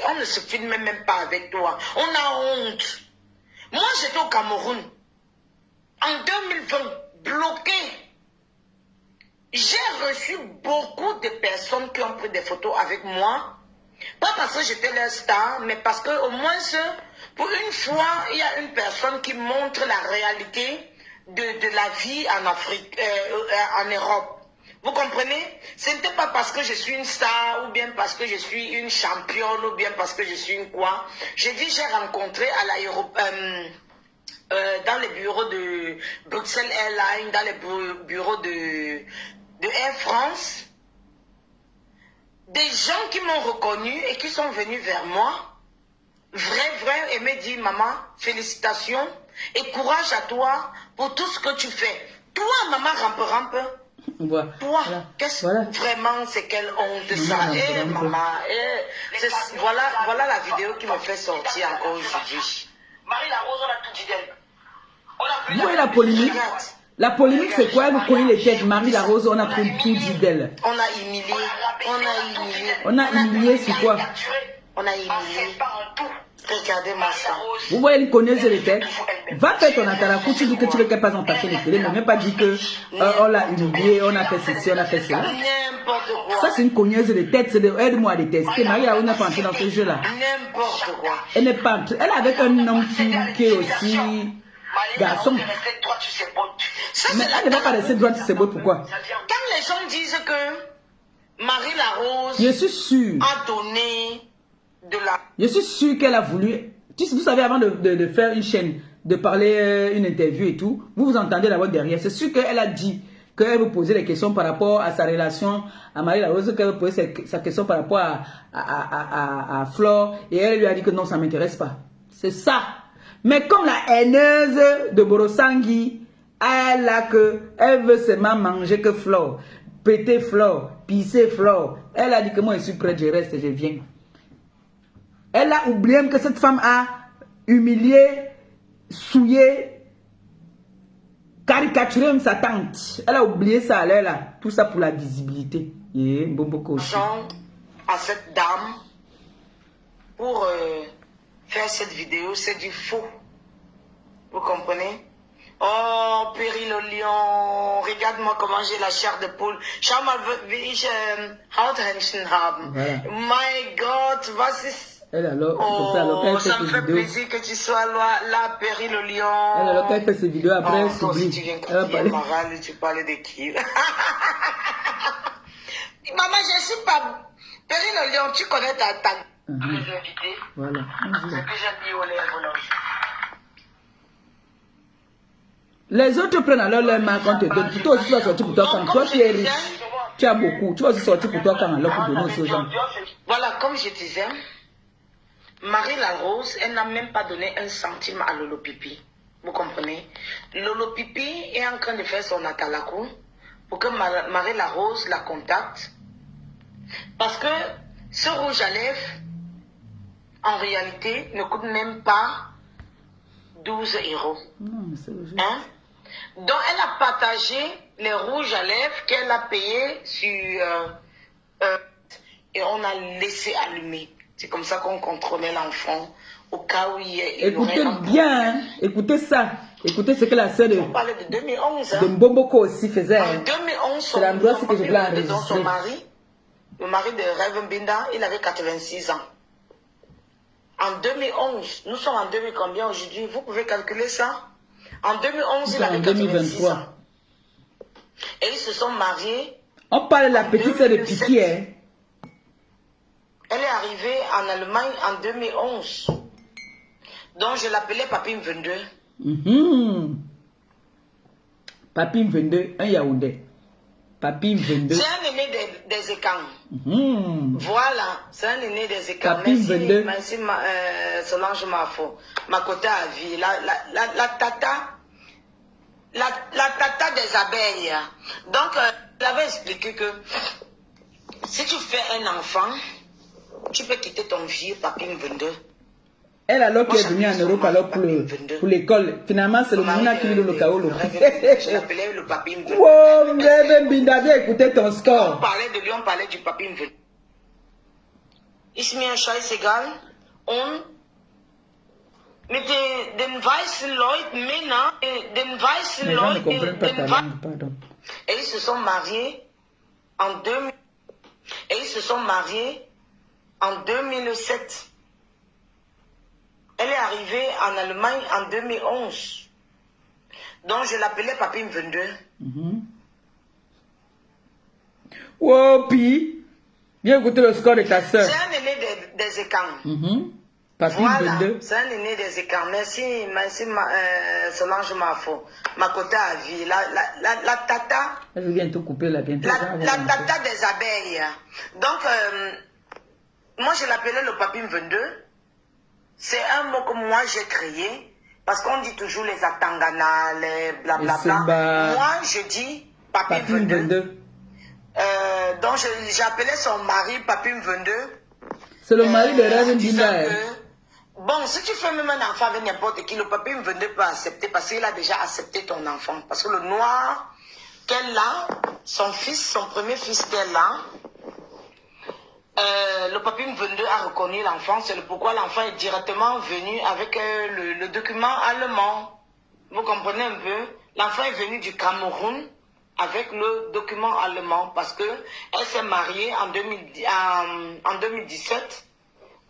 on ne se filme même pas avec toi. On a honte. Moi, j'étais au Cameroun. En 2020, bloqué. J'ai reçu beaucoup de personnes qui ont pris des photos avec moi. Pas parce que j'étais leur star, mais parce que au moins, pour une fois, il y a une personne qui montre la réalité de la vie en Afrique, en Europe. Vous comprenez? Ce n'était pas parce que je suis une star, ou bien parce que je suis une championne, ou bien parce que je suis une quoi. J'ai dit, j'ai rencontré à l'aéroport, dans les bureaux de Bruxelles Airlines, dans les bureaux de Air France, des gens qui m'ont reconnu et qui sont venus vers moi, vrai, et me dit, maman, félicitations et courage à toi pour tout ce que tu fais. Toi, maman, rampe. Voilà. Toi, qu'est-ce que vraiment c'est quelle honte ça? Maman, voilà la vidéo qui me fait sortir encore aujourd'hui. Marie Larose, on a tout dit d'elle. Vous voyez la polémique? La polémique, c'est quoi? Vous connaissez les têtes. Marie Larose, on a tout dit d'elle. On a humilié. On a humilié, c'est quoi? On a humilié. Regardez-moi ça. Vous voyez les connaissances les têtes? Va faire ton atarakou, tu dis que tu ne veux pas en taper les télé, mais même pas dit que on l'a humilié, on a fait ceci, on a fait cela. N'importe quoi. Ça, c'est une cogneuse de tête, c'est de aide-moi à détester. Marie Larose n'est pas entrée dans ce jeu-là. N'importe quoi. Elle n'est pas entrée. Elle est avec un homme qui est aussi garçon. Mais elle ne va pas rester droite, c'est beau, pourquoi? Quand les gens disent que Marie Larose je suis sûr. A donné de la... Je suis sûr qu'elle a voulu... Vous savez, avant de faire une chaîne, de parler une interview et tout, vous entendez la voix derrière. C'est sûr qu'elle a dit qu'elle vous posait des questions par rapport à sa relation à Marie Larose, qu'elle vous posait sa question par rapport à Flore, et elle lui a dit que non, ça ne m'intéresse pas. C'est ça. Mais comme la haineuse de Borosangui, elle veut seulement manger que Flore, péter Flore, pisser Flore. Elle a dit que moi je suis prête, je reste et je viens. Elle a oublié que cette femme a humilié, souillé, caricaturé sa tante. Elle a oublié ça, elle là. Tout ça pour la visibilité. Et à cette dame pour faire cette vidéo, c'est du faux. Vous comprenez? Oh, Péril au lion, regarde-moi comment j'ai la chair de poule. Schau mal, wie ich Hauthändchen haben. My God, was ist... Elle alors, ça me fait plaisir que tu sois là, Péril le lion. Elle alors, quand elle fait ses vidéos, après, elle s'oublie. Tu parlais de qui? Maman, je suis pas... Péril le lion, tu connais ta... Voilà. C'est que j'ai mis aux lèvres. Les autres prennent alors leur main quand te donne. Toi aussi, tu vas sortir pour toi quand toi qui es riche. Tu as beaucoup. Tu vas aussi sortir pour toi quand alors pour donner aux gens. Voilà, comme je disais... Marie Larose, elle n'a même pas donné un centime à Lolo Pipi. Vous comprenez? Lolo Pipi est en train de faire son atalakou pour que Marie Larose la contacte. Parce que ce rouge à lèvres, en réalité, ne coûte même pas 12 euros. Non, c'est juste. Hein? Donc, elle a partagé les rouges à lèvres qu'elle a payés sur... et on a laissé allumer. C'est comme ça qu'on contrôlait l'enfant. Au cas où il Écoutez aurait bien, hein? Écoutez ça. Écoutez ce que la sœur On parlait de 2011. Hein? de Mboboko aussi faisait. En 2011, C'est l'endroit que je voulais enregistrer. dans son mari, le mari de Rêve Mbinda, il avait 86 ans. En 2011, nous sommes en 2000 combien aujourd'hui? Vous pouvez calculer ça? En 2011, il avait 86 ans. Et ils se sont mariés. On parle de la petite sœur de Piquet. Hein? Elle est arrivée en Allemagne en 2011. Donc je l'appelais Papine 22. Papine 22, un Yaoundé. Papine 22. C'est un aîné des Écans. Voilà, c'est un aîné des Écans. Papine 22. Merci Solange Mafo. Ma côté à vie. La tata des abeilles. Donc, j'avais expliqué que si tu fais un enfant, tu peux quitter ton vieux Papine 22. Elle alors qu'elle est venue en Europe alors pour l'école. Finalement, c'est le Mouna qui lui donne le Kaolo. Je l'appelais le Papine 22. Wow, Mbinda, viens écouter ton score. On parlait de lui, on parlait du Papine 22. Ist mir scheißegal. Und mit den weißen Leuten, Männer, den weißen Leuten, et ils se sont mariés en 2000. Et ils se sont mariés en 2007. Elle est arrivée en Allemagne en 2011. Donc je l'appelais Papine 22. Wow, Pi, viens écouter le score de ta soeur. C'est un aîné des Écans. Papine Voilà, 22. c'est un aîné des Écans. Merci Solange Mafo. Ma côté à vie. La tata. Je viens te couper là bientôt. La tata des abeilles. Donc, moi je l'appelais le Papine 22. C'est un mot que moi j'ai créé. Parce qu'on dit toujours les Atangana, les blablabla. Moi je dis Papine 22. Donc j'appelais son mari Papine 22. C'est le mari de Rêve Mbinda. Bon, si tu fais même un enfant avec n'importe qui, le Papine 22 peut accepter parce qu'il a déjà accepté ton enfant. Parce que le noir qu'elle a, son fils, son premier fils qu'elle a, le Papine 22 a reconnu l'enfant. C'est pourquoi l'enfant est directement venu avec le document allemand. Vous comprenez un peu? L'enfant est venu du Cameroun avec le document allemand parce que elle s'est mariée en 2017.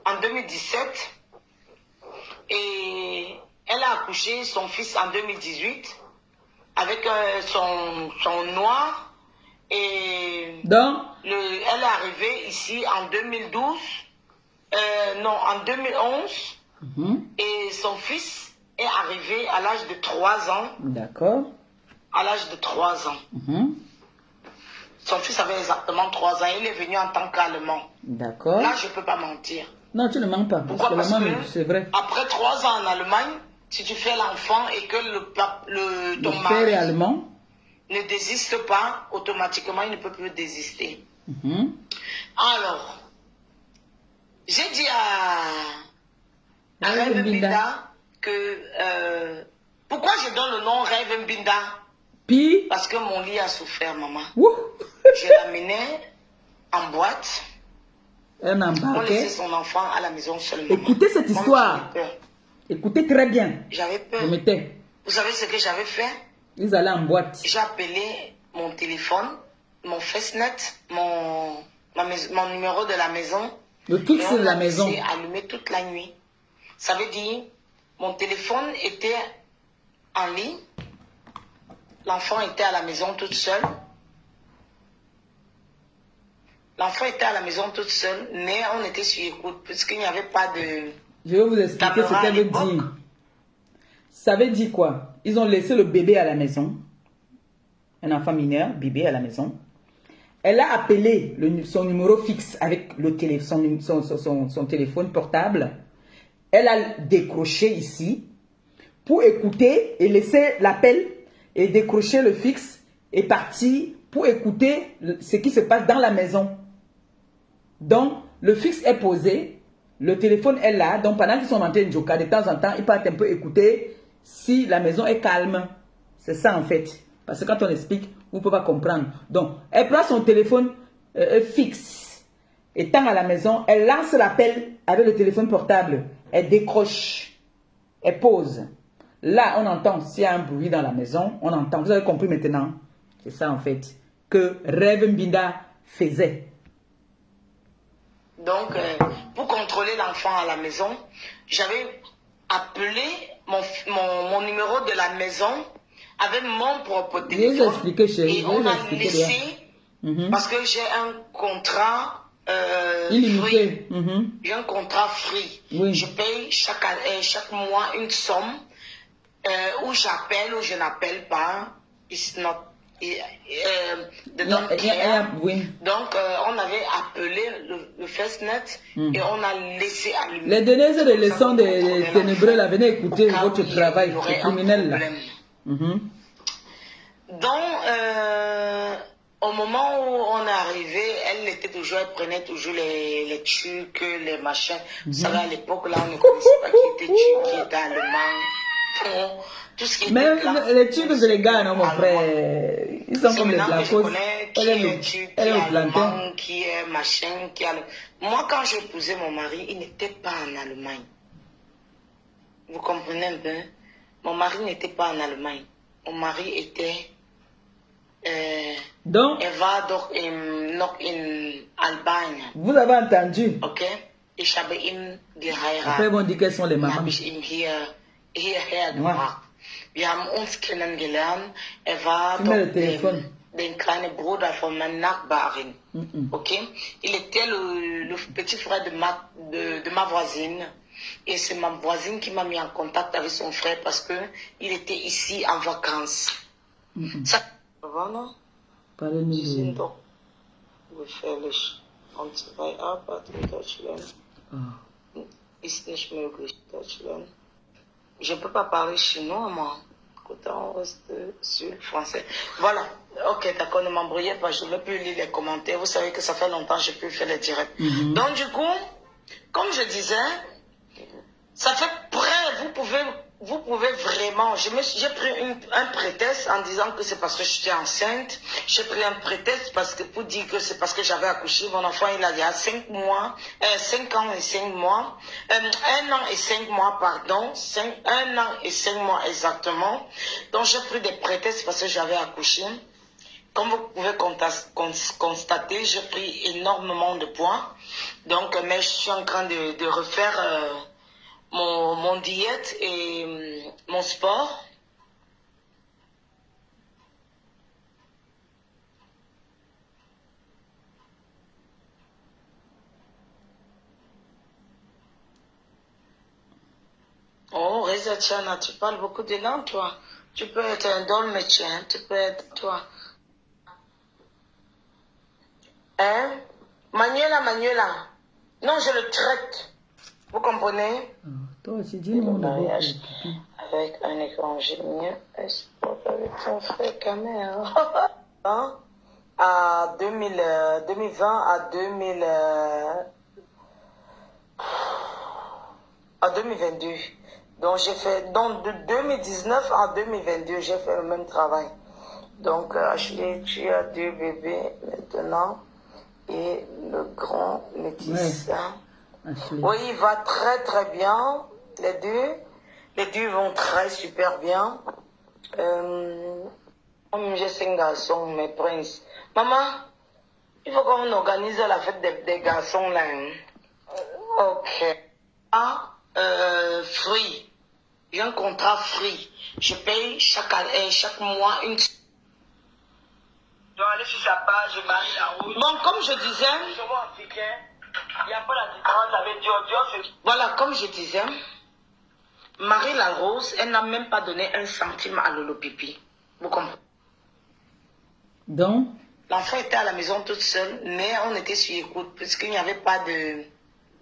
En 2017, et elle a accouché son fils en 2018 avec son noir. Et donc, elle est arrivée ici en 2012, non, en 2011. Et son fils est arrivé à l'âge de 3 ans. D'accord. À l'âge de 3 ans. Son fils avait exactement 3 ans. Il est venu en tant qu'Allemand. D'accord. Là, je ne peux pas mentir. Non, tu ne mens pas. Pourquoi? Parce que c'est vrai. après 3 ans en Allemagne, si tu fais l'enfant et que ton père mari est allemand ne désiste pas, automatiquement, il ne peut plus désister. Alors, j'ai dit à Rêve Mbinda que... pourquoi je donne le nom Rêve Mbinda? Puis, parce que mon lit a souffert, maman. Ouh. Je l'amenais en boîte. Un On embarqué. laissait son enfant à la maison seulement. Écoutez cette histoire. Écoutez très bien. J'avais peur. Je m'étais. Vous savez ce que j'avais fait? Ils allaient en boîte. J'ai appelé mon téléphone, mon Festnet, mon numéro de la maison. Le fixe de la maison. Et allumé toute la nuit. Ça veut dire, mon téléphone était en ligne. L'enfant était à la maison toute seule. L'enfant était à la maison toute seule, mais on était sur écoute, puisqu'il n'y avait pas de... Je vais vous expliquer ce qu'elle veut dire. Ça veut dire quoi? Ils ont laissé le bébé à la maison. Un enfant mineur, bébé à la maison. Elle a appelé son numéro fixe avec le son téléphone portable. Elle a décroché ici pour écouter et laisser l'appel et décrocher le fixe et partir pour écouter ce qui se passe dans la maison. Donc, le fixe est posé, le téléphone est là. Donc, pendant qu'ils sont en train de jouer, de temps en temps, ils partent un peu écouter si la maison est calme. C'est ça en fait. Parce que quand on explique, vous ne pouvez pas comprendre. Donc, elle prend son téléphone fixe. Étant à la maison, elle lance l'appel avec le téléphone portable. Elle décroche. Elle pose. Là, on entend s'il y a un bruit dans la maison. On entend. Vous avez compris maintenant? C'est ça en fait que Rêve Mbinda faisait. Donc, pour contrôler l'enfant à la maison, j'avais appelé mon numéro de la maison avec mon propre téléphone. Je vais expliquer, chérie. Et on a laissé, parce que j'ai un contrat illimité. free. J'ai un contrat free. Oui. Je paye chaque mois une somme où j'appelle ou je n'appelle pas. It's not... Oui. Donc, on avait appelé le FirstNet et on a laissé allumer. Les données et les leçons des ténébreux, là, venez écouter votre travail, le criminel, là. Donc, au moment où on est arrivé, elle prenait toujours les trucs, les machins. Vous savez, à l'époque, là, on ne connaissait pas qui était turc, qui était allemand. Tout ce qui même était les Turcs, c'est les gars, non, mon frère. Ils sont comme les Blacos. Elle est turc, qui est allemand, qui est machin, qui a... Moi, quand j'ai épousé mon mari, il n'était pas en Allemagne. Vous comprenez un peu? Mon mari n'était pas en Allemagne. Mon mari était... Donc, noch in Albanien. Vous avez entendu? Okay? Ich habe ihn geheiratet. Après, on dit quelles sont les mamans. Habe ich ihn hierher gebracht. Wir haben uns kennengelernt. Er war doch den kleinen Bruder von meiner Nachbarin. Okay? Il était le petit frère de ma voisine. Et c'est ma voisine qui m'a mis en contact avec son frère parce que il était ici en vacances. Ça va, non? Parlez-nous de... doch gefährlich. Und zwei Arbeit in Deutschland ist nicht möglich. Deutschland. Je ne peux pas parler chinois, moi. Écoutez, on reste sur le français. Voilà. Ok, d'accord, ne m'embrouillez pas. Je ne vais plus lire les commentaires. Vous savez que ça fait longtemps que je peux faire les directs. Donc, du coup, comme je disais, ça fait près, vous pouvez vraiment, j'ai pris un prétexte en disant que c'est parce que j'étais enceinte. J'ai pris un prétexte pour dire que c'est parce que j'avais accouché. Mon enfant, il a 5 mois, 5 ans et 5 mois, 1 an et 5 mois, pardon, 1 an et 5 mois exactement. Donc j'ai pris des prétextes parce que j'avais accouché. Comme vous pouvez constater, j'ai pris énormément de poids. Donc, mais je suis en train de refaire mon diète et mon sport. Oh, Reza Tchana, tu parles beaucoup de langues, toi. Tu peux être un dolmetien, tu peux être toi. Hein? Manuela. Non, je le traite. Vous comprenez? Toi aussi, dis-nous. Mariage avec un étranger mieux, sport avec son frère Kamer. Hein? À 2020 à 2022. Donc j'ai fait, donc de 2019 à 2022, j'ai fait le même travail. Donc Ashley, tu as 2 bébés maintenant et le grand métis. Oui, il va très très bien. Les deux vont très super bien. J'ai 5 garçons, mes princes. Maman, il faut qu'on organise la fête des garçons là. Hein? Ok. Free. J'ai un contrat free. Je paye chaque mois une... Donc allez sur sa page, Marie Larousse. Bon, comme je disais... Il n'y a pas la différence avec Dieu. Voilà, comme je disais, Marie Larose, elle n'a même pas donné 1 centime à Lolo Pipi. Vous comprenez? Donc? L'enfant était à la maison toute seule, mais on était sur écoute, puisqu'il n'y avait pas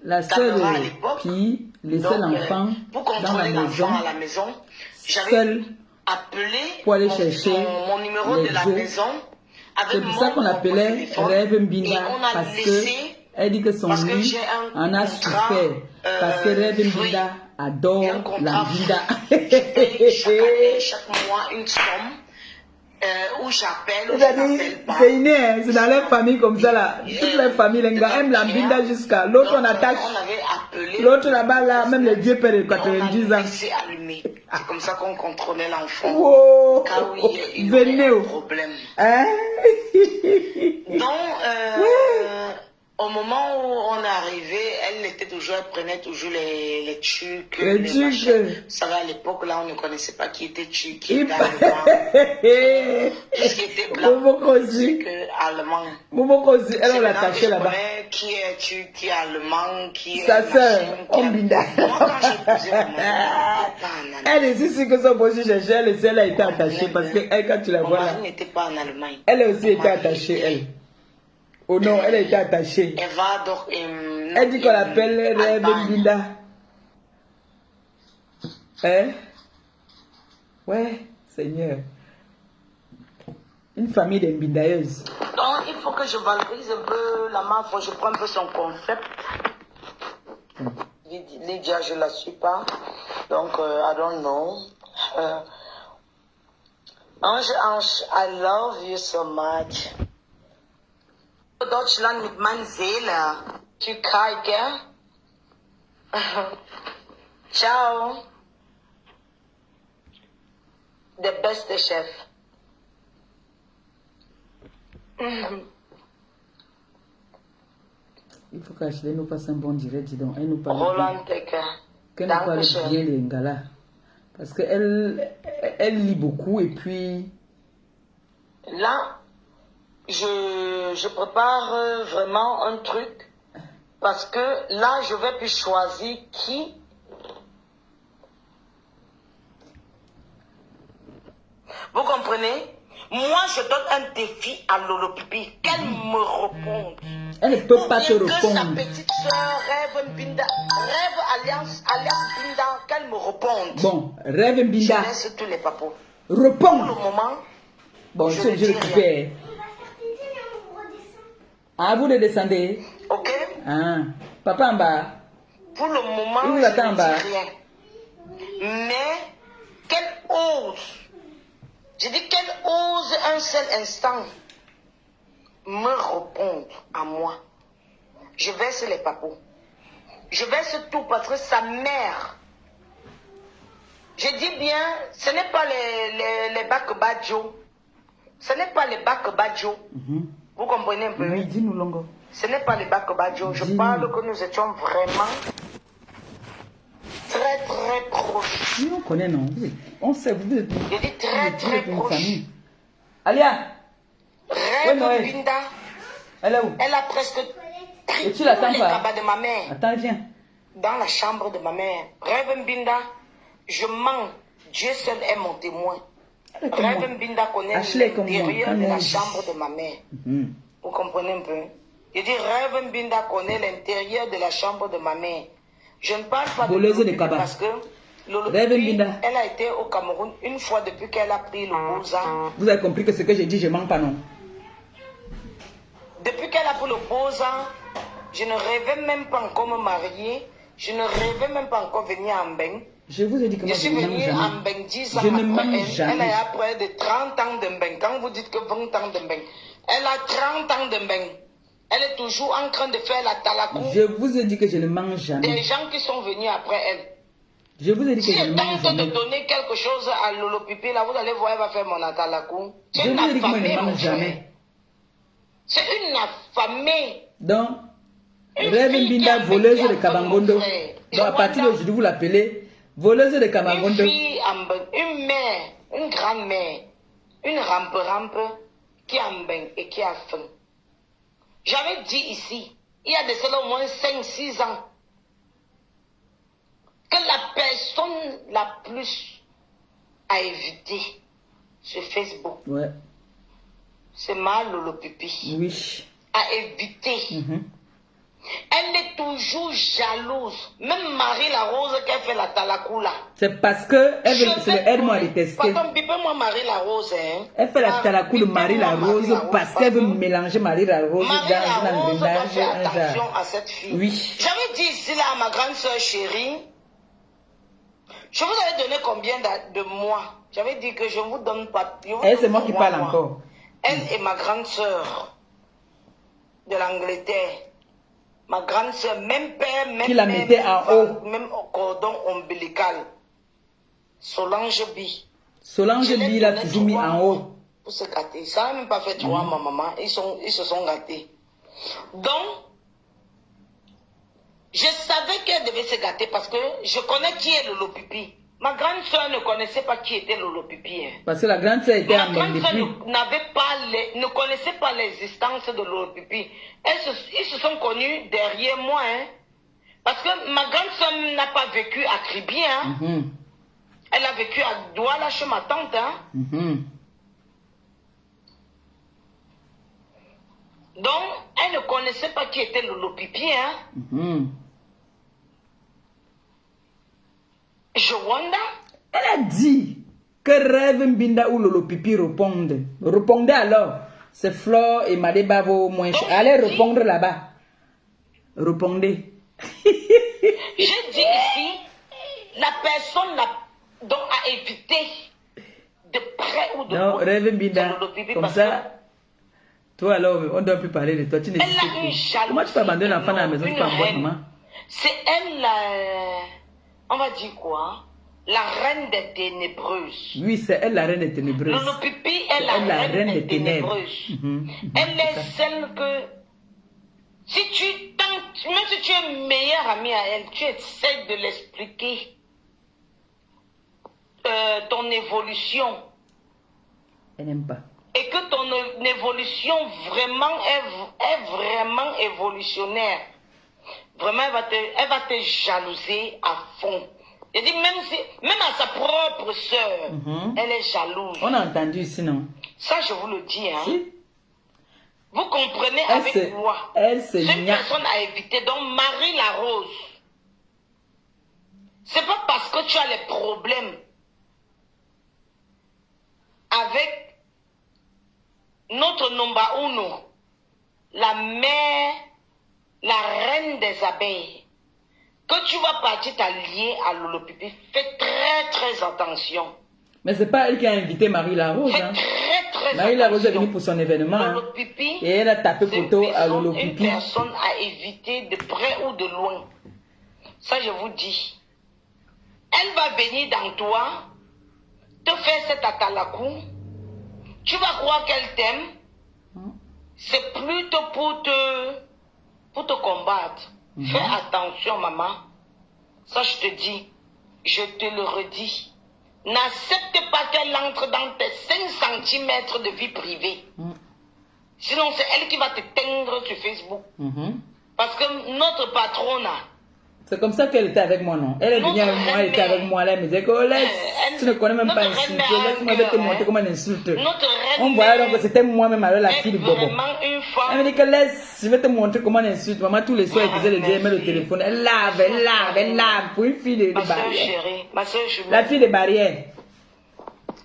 La sœur caméra à de l'époque. Pi laissait Donc, l'enfant pour dans la contrôler maison, l'enfant à la maison, j'avais seul, appelé pour aller chercher mon numéro les de la os. maison C'est avec pour mon ça qu'on propre appelait téléphone. Rêve Et Mbinda, on a parce que laissé, elle dit que son parce que lit j'ai un en a contrat, souffert, parce que Rêve free. Mbinda J'ai un adore contrat la Mbinda. Je paye chaque année, chaque mois une somme où j'appelle ou je n'appelle pas. C'est inné, hein, c'est dans les familles comme ça là. Toutes les familles, les gars aiment la Mbinda jusqu'à. L'autre on attache. On avait appelé. L'autre là-bas, là, même les vieux pères de On 90 a ans. laissé allumer. C'est comme ça qu'on contrôlait l'enfant. Wow. Car oui, il y avait un problème. Hein? Donc, au moment où on est arrivé, elle prenait toujours les trucs. Les trucs. Vous savez, à l'époque, là, on ne connaissait pas qui était turc, qui était allemand. Tout ce qui était blanc, c'est que allemand. Elle, on l'attachait là-bas. Qui est turc, qui est allemand, qui est sa sœur, Moi, quand j'ai posé elle est ici que son boss cherchait, elle a été attachée parce que elle, quand tu la vois là, elle n'était pas en Allemagne. elle a aussi été attachée, elle. Oh non, elle a été attachée. Elle va donc. Elle dit qu'on l'appelle Rêve Mbinda. Hein? Ouais, Seigneur. Une famille d'Mbindaïeuses. Donc, il faut que je valorise un peu la marque, je prends un peu son concept. Lydia, je ne la suis pas. Donc, I don't know. Ange, I love you so much. Deutschland mit meiner Seele. Türkei, gell? Ciao. Der beste Chef. Il faut qu'Ashley nous fasse un bon direct, dis donc. Elle nous parle Roland Tecker. qu'elle nous parle bien les Ngala. Parce qu'elle lit beaucoup et puis... Là, je prépare vraiment un truc. Parce que là, je vais plus choisir qui. Vous comprenez? Moi, je donne un défi à Lolo Pipi. Qu'elle me réponde. Elle ne peut pas te Que sa répondre. petite soeur Rêve Mbinda, Rêve Alliance Mbinda, qu'elle me réponde. Bon, Rêve Mbinda. Je laisse tous les papos. Réponds. Pour le moment, bon, je vais récupérer. Ah, vous le descendez? Ok? Ah, papa en bas. Pour le moment, il je vous attend en ne bas. dis rien. Mais, qu'elle ose. Je dis qu'elle ose un seul instant me répondre à moi. Je verse les papos. Je verse tout parce que sa mère. Je dis bien, ce n'est pas les bacs Badjo. Ce n'est pas les bacs Badjo. Vous comprenez un peu? Oui, dis-nous, Longo. Ce n'est pas les bacs Badjo. Je parle que nous étions vraiment très très proches. Oui, on connaît, non? On sait, vous êtes Je dis très une proches. famille. Alia! Rêve Noël. Binda. Elle est où? Elle a presque pris Et tu tous l'attends les pas? cabas de ma mère Attends, viens. dans la chambre de ma mère. Rêve Mbinda, je mens. Dieu seul est mon témoin. Rêve Mbinda connaît l'intérieur de la chambre de ma mère. Vous comprenez un peu? Je dis Rêve Mbinda connaît l'intérieur de la chambre de ma mère. Je ne parle pas Voleuse de de Lolo cabas. parce que Lolo Rêve Pipi, Mbinda. elle a été au Cameroun une fois depuis qu'elle a pris le Boza. Vous avez compris que ce que j'ai dit, je mens pas, non? Depuis qu'elle a pris le Boza, je ne rêvais même pas encore me marier. Je ne rêvais même pas encore venir à Mbeng. Je vous ai dit que Je moi, suis je ne mens venue à jamais. Mbeng 10 ans Je ne après mens elle. jamais. Elle a près de 30 ans de Mbeng. Quand vous dites que 20 ans de Mbeng, elle a 30 ans de Mbeng. Elle est toujours en train de faire la talakou. Je vous ai dit que je ne mens jamais. Des gens qui sont venus après elle. Je vous ai dit que Si je je ne mens tente jamais. de donner quelque chose à Lolo Pipi, là, vous allez voir, elle va faire mon atalakou. Je C'est une vous ai dit que moi, je affamée, ne mon mens frère. jamais. C'est une affamée. Donc, Une Rêve fille qui Mbinda, a voleuse vécu de avec Kabangondo. mon frère. Donc, à partir d'aujourd'hui, vous l'appelez voleuse de Une Kabangondo. fille, une mère, une grand-mère, une rampe qui a Mbeng et qui a faim. J'avais dit ici, il y a de cela au moins 5-6 ans, que la personne la plus à éviter sur Facebook, Ouais, c'est ma Lolo Pipi. oui. À éviter. Elle est toujours jalouse. Même Marie la Rose qui a fait la talakoula. C'est parce que elle m'a détesté. Pardon, bipez-moi Marie la Rose. Hein. Elle fait la talakoula Marie la Rose parce qu'elle veut mélanger Marie la Rose Marie dans la un Rose doit faire engrenage. attention à cette fille. Oui. J'avais dit ici là à ma grande soeur chérie, je vous avais donné combien de mois? J'avais dit que je ne vous donne pas. Et c'est moi qui parle encore. Elle est ma grande soeur de l'Angleterre. Ma grande soeur, même père, même qui la mettait en haut. Même au cordon ombilical. Solange Bi. Solange Bi l'a toujours mis en haut. Pour se gâter. Ça n'a même pas fait 3 mois, ma maman. Ils se sont gâtés. Donc, je savais qu'elle devait se gâter parce que je connais qui est Lolo Pipi. Ma grande soeur ne connaissait pas qui était Lolo Pipi. Hein. Parce que la grande soeur était en grande soeur ne connaissait pas l'existence de Lolo Pipi. Ils se sont connus derrière moi. Hein. Parce que ma grande soeur n'a pas vécu à Kribi. Hein. Elle a vécu à Douala chez ma tante. Hein. Donc, elle ne connaissait pas qui était Lolo Pipi. Hein. Je wonder. Elle a dit que Rêve Mbinda ou Lolo Pipi répondent. Répondez alors. C'est Flore et Madeba vos moins chers. Allez répondre là-bas. Répondez. Je dis ici, la personne dont a évité de près ou de loin. Non, Rêve Mbinda. Comme ça, toi alors, on ne doit plus parler de toi. Tu n'existes plus. Comment tu peux abandonner l'enfant à la maison? Tu peux en boîte, maman? C'est elle on va dire quoi? La reine des ténébreuses. Oui, c'est elle la reine des ténébreuses. Lolo Pipi est la reine des ténébreuses. Elle est celle que, si tu tentes, même si tu es meilleur ami à elle, tu essaies de l'expliquer ton évolution. Elle n'aime pas. Et que ton évolution vraiment est vraiment évolutionnaire. Vraiment, elle va te jalouser à fond. Je dis, même à sa propre soeur, elle est jalouse. On a entendu ici, non? Ça, je vous le dis. Hein. Si. Vous comprenez avec moi. C'est une personne à éviter. Donc, Marie la Rose. C'est pas parce que tu as les problèmes avec notre Nomba Uno, la mère, la reine des abeilles, que tu vas partir t'allier à Lolo Pipi. Fais très attention. Mais c'est pas elle qui a invité Marie la Rose. Fais hein. très Marie la Rose est venue pour son événement. Lolo Pipi, et elle a tapé photo à Lolo Pipi. Une personne à éviter de près ou de loin. Ça, je vous dis. Elle va venir dans toi, te faire cet atalakou. Tu vas croire qu'elle t'aime. C'est plutôt pour te combattre. Fais attention, maman. Ça, je te dis. Je te le redis. N'accepte pas qu'elle entre dans tes 5 cm de vie privée. Sinon, c'est elle qui va te teindre sur Facebook. Parce que notre patronne... C'est comme ça qu'elle était avec moi, non? Elle est venue avec moi, elle était avec moi, là, elle me disait que tu ne connais même pas insulter, laisse-moi te montrer comment elle insulte. On voyait donc que c'était moi-même alors la fille de Bobo. Elle me dit que laisse, je vais te montrer comment elle insulte. Maman, tous les soirs, elle faisait le dire, elle met le téléphone, elle lave, pour une fille de barrière. La fille de barrière.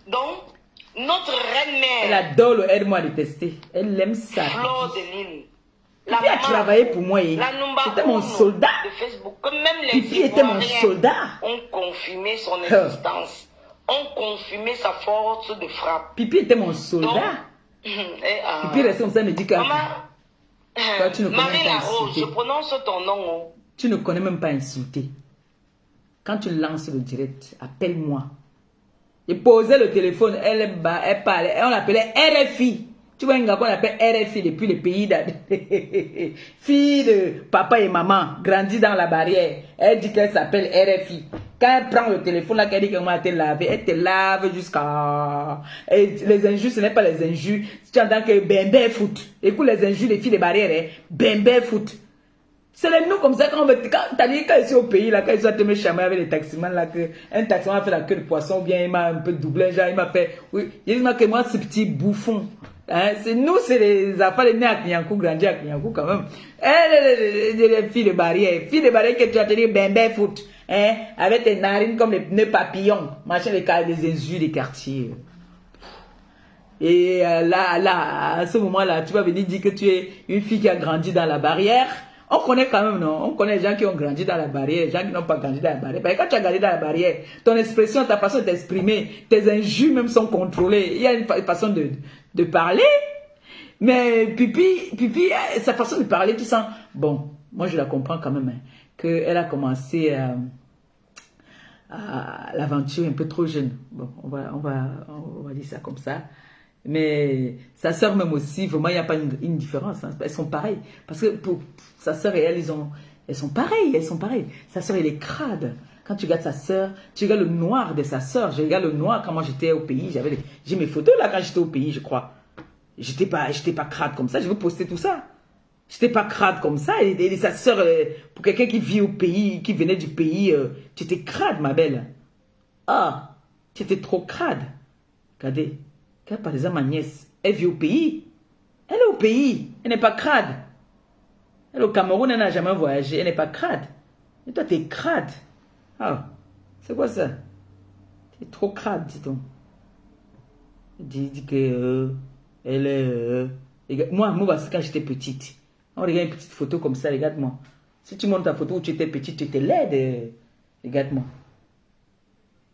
Donc, notre reine-mère. Elle adore le aide-moi à détester. Elle aime ça. Flore de Lille. Pipi a travaillé pour moi. C'était mon soldat. De Facebook, que même les Pipi était mon soldat. ont confirmé son existence. Ont confirmé sa force de frappe. Pipi était mon soldat. Pipi restait comme ça, me dit que tu ne connais Marie pas la Rose, insulter. je prononce ton nom. Tu ne connais même pas insulter. Quand tu lances le direct, appelle-moi. Et posait le téléphone, elle parlait, et on l'appelait RFI. Tu vois un gars qu'on appelle RFI depuis le pays fille de papa et maman, grandit dans la barrière. Elle dit qu'elle s'appelle RFI. Quand elle prend le téléphone, là, qu'elle dit comment elle te lave, elle te lave jusqu'à... Et les injures, ce n'est pas les injures. Si tu entends que bébé foot. Écoute les injures des filles de barrière, bébé foot. C'est les nous comme ça quand on veut. T'as dit quand ils sont au pays, là, quand ils sont te me chamailler avec les taximans, là, que un taximan a fait la queue de poisson, ou bien il m'a un peu doublé, genre, il m'a fait. Oui, il m'a que moi, ce petit bouffon. Hein, c'est nous, c'est les enfants les nés à Kinyankou, grandis à Kinyankou quand même. Les filles de barrière. Filles de barrière que tu as tenu ben foot. Hein, avec tes narines comme les pneus papillons. Machin, les injures des quartiers. Et là, à ce moment-là, tu vas venir dire que tu es une fille qui a grandi dans la barrière. On connaît quand même, non? On connaît les gens qui ont grandi dans la barrière, les gens qui n'ont pas grandi dans la barrière. Parce que quand tu as grandi dans la barrière, ton expression, ta façon de t'exprimer, tes injures même sont contrôlées. Il y a une façon de parler. Mais Pipi, sa façon de parler, tu sens... Bon, moi je la comprends quand même, hein, qu'elle a commencé à l'aventure un peu trop jeune. Bon, on va dire ça comme ça. Mais sa sœur même aussi, vraiment, il n'y a pas une différence. Hein. Elles sont pareilles. Parce que pour sa sœur et elle, elles sont pareilles. Sa sœur, elle est crade. Quand tu regardes sa sœur, tu regardes le noir de sa sœur. Je regarde le noir quand moi j'étais au pays. J'ai mes photos là quand j'étais au pays, je crois. J'étais pas crade comme ça. Je veux poster tout ça. J'étais pas crade comme ça. Et sa sœur, pour quelqu'un qui vit au pays, qui venait du pays, tu étais crade, ma belle. Ah, tu étais trop crade. Regardez. Par exemple, ma nièce, elle vit au pays. Elle est au pays. Elle n'est pas crade. Elle est au Cameroun, elle n'a jamais voyagé. Elle n'est pas crade. Et toi, tu es crade. Ah, c'est quoi ça? Tu es trop crade, dis donc. Dis que elle est... moi, quand j'étais petite, on regarde une petite photo comme ça, regarde-moi. Si tu montes ta photo où tu étais petite, tu étais laide. Regarde-moi.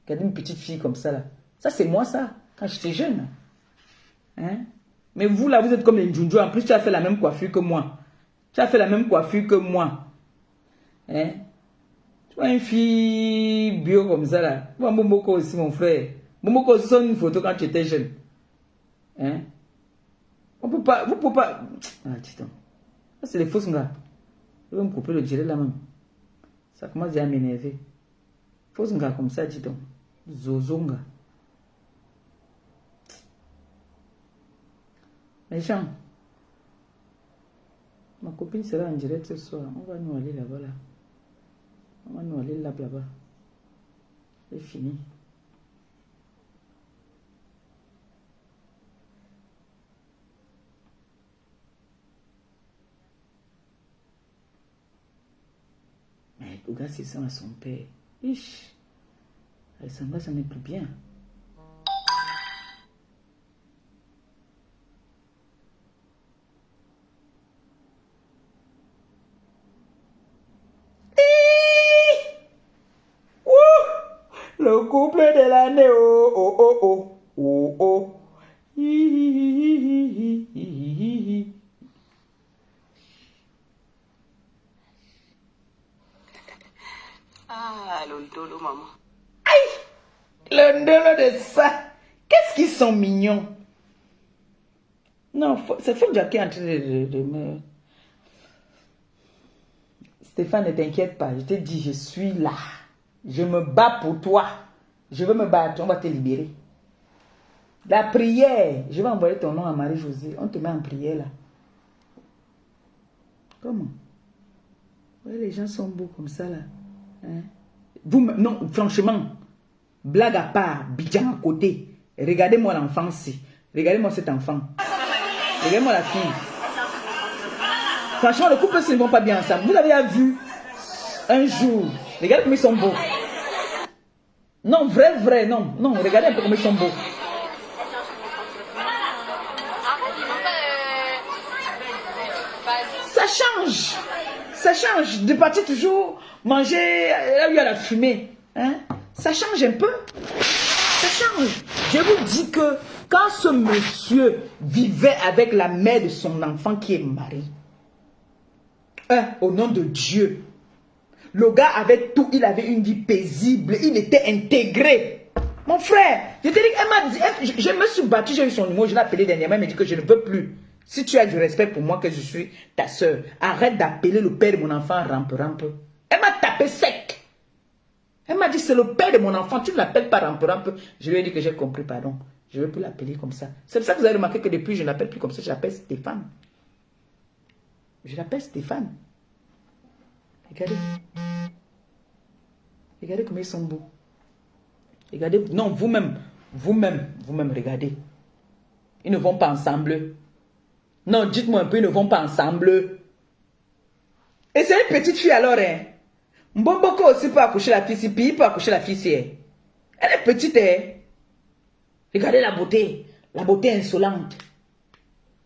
Regarde une petite fille comme ça, là. Ça, c'est moi, ça, quand j'étais jeune. Hein? Mais vous là, vous êtes comme les Njunju. En plus, tu as fait la même coiffure que moi. Hein? Tu vois une fille bio comme ça là. Tu vois Momoko aussi, mon frère. Momoko aussi, c'est une photo quand tu étais jeune. Hein? Vous pouvez pas. Ah, dis donc. Ça, c'est les fausses gars. Je vais me couper le gilet là même. Ça commence déjà à m'énerver. Fausses gars comme ça, dis donc. Zozonga. Méchant. Ma copine sera en direct ce soir. On va nous aller là-bas. Là. On va nous aller là-bas. C'est fini. Mais le gars, c'est ça à son père. Ich. Alessandra, ça n'est plus bien. Le couple de l'année, oh, oh, oh, oh, oh, oh. Ah, l'ondolo, maman. Aïe, l'ondolo de ça. Qu'est-ce qu'ils sont mignons. Non, c'est Fonja qui est en train de me... Stéphane, ne t'inquiète pas, je te dis, je suis là. Je me bats pour toi. Je veux me battre, on va te libérer. La prière, je vais envoyer ton nom à Marie-Josée. On te met en prière là. Comment? Ouais, les gens sont beaux comme ça là. Hein? Vous, non, franchement, blague à part, bidjan à côté. Regardez-moi l'enfant-ci. Regardez-moi cet enfant. Regardez-moi la fille. Franchement, le couple ne vont pas bien ensemble. Vous avez vu un jour. Regardez comme ils sont beaux. Non, vrai, non. Non, regardez un peu comme ils sont beaux. Ça change. De partir toujours manger là où il y a la fumée. Hein? Ça change un peu. Ça change. Je vous dis que quand ce monsieur vivait avec la mère de son enfant qui est marié, au nom de Dieu, le gars avait tout, il avait une vie paisible, il était intégré. Mon frère, je te dis, elle m'a dit, je me suis battu, j'ai eu son numéro, je l'ai appelé dernièrement, elle m'a dit que je ne veux plus. Si tu as du respect pour moi, que je suis ta soeur, arrête d'appeler le père de mon enfant rampe. Elle m'a tapé sec. Elle m'a dit, c'est le père de mon enfant, tu ne l'appelles pas rampe. Je lui ai dit que j'ai compris, pardon. Je ne veux plus l'appeler comme ça. C'est pour ça que vous avez remarqué que depuis, je ne l'appelle plus comme ça, je l'appelle Stéphane. Je l'appelle Stéphane. Regardez. Regardez comme ils sont beaux. Regardez. Non, vous-même, regardez. Ils ne vont pas ensemble. Non, dites-moi un peu, ils ne vont pas ensemble. Et c'est une petite fille alors, hein. Mbomboko aussi peut accoucher la fille, puis il peut accoucher la fille, hein. Elle est petite, hein. Regardez la beauté insolente.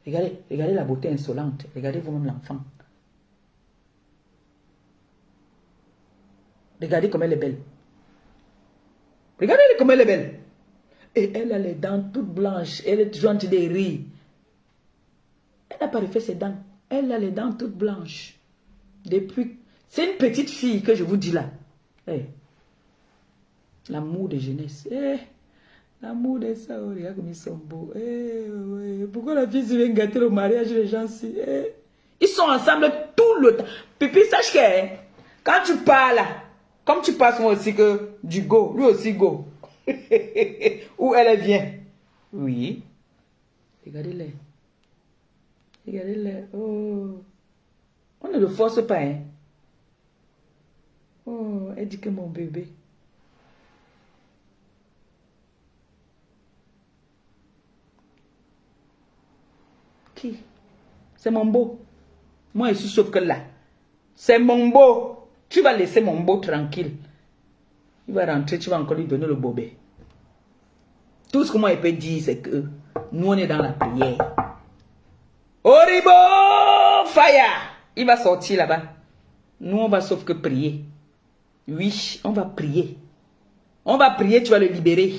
Regardez la beauté insolente. Regardez vous-même l'enfant. Regardez comme elle est belle. Regardez comme elle est belle. Et elle a les dents toutes blanches. Elle est toujours en train de rire. Elle n'a pas refait ses dents. Elle a les dents toutes blanches. Depuis... C'est une petite fille que je vous dis là. Hey. L'amour de jeunesse. Hey. L'amour de ça, regarde comme ils sont beaux. Hey, pourquoi la fille vient gâter le mariage des gens si hey. Ils sont ensemble tout le temps. Pipi, sache que hein, quand tu parles, comme tu passes moi aussi que du go, lui aussi go. Où elle vient. Oui. Regardez-les. Regardez-les. Oh. On ne le force pas, hein. Oh, elle dit que mon bébé. Qui? C'est mon beau. Moi, je suis sauf que là. C'est mon beau. Tu vas laisser mon beau tranquille. Il va rentrer, tu vas encore lui donner le bobé. Tout ce que moi, je peux dire, c'est que nous, on est dans la prière. Oribo Fire! Il va sortir là-bas. Nous, on va sauf que prier. Oui, on va prier. On va prier, tu vas le libérer.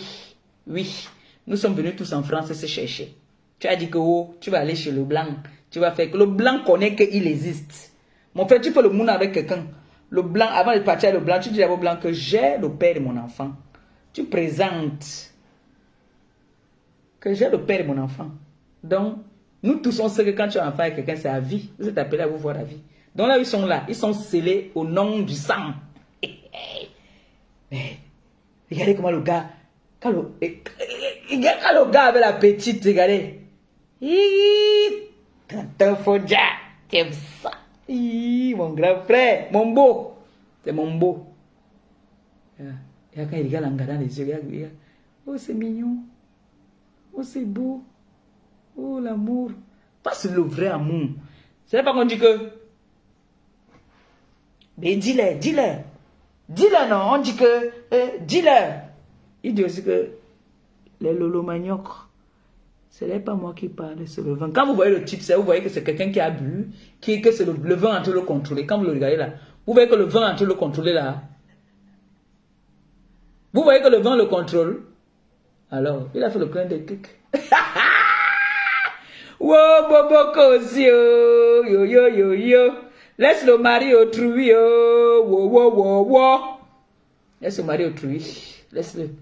Oui, nous sommes venus tous en France se chercher. Tu as dit que oh, tu vas aller chez le blanc. Tu vas faire que le blanc connaît qu'il existe. Mon frère, tu fais le monde avec quelqu'un. Le blanc, avant de partir avec le blanc, tu dis au blanc que j'ai le père de mon enfant. Tu présentes que j'ai le père de mon enfant. Donc, nous tous on sait que quand tu as un enfant avec quelqu'un, c'est à vie. Vous êtes appelés à vous voir à vie. Donc là, ils sont scellés au nom du sang. Mais, regardez comment le gars, quand le gars avait la petite, regardez. Tonton Fodja, t'aimes ça. Mon grand frère, mon beau. C'est mon beau. Et quand il regarde l'angara dans les yeux, il regarde. Oh, c'est mignon. Oh, c'est beau. Oh, l'amour. Pas c'est le vrai amour. C'est pas qu'on dit que. Mais dis-le, dis-le. Dis-le, non. On dit que. Dis-le. Il dit aussi que. Les lolo manioc. Ce n'est pas moi qui parle, c'est le vin. Quand vous voyez le type, vous voyez que c'est quelqu'un qui a bu, que c'est le vin en train de le contrôler. Quand vous le regardez là, vous voyez que le vin en train de le contrôler là. Vous voyez que le vin le contrôle. Alors, il a fait le clin de kick. Wow, Boboko aussi, oh, yo, yo, yo, yo. Laisse le mari autrui, oh, wow, wow, wow, wow. Laisse le mari autrui. Laisse-le.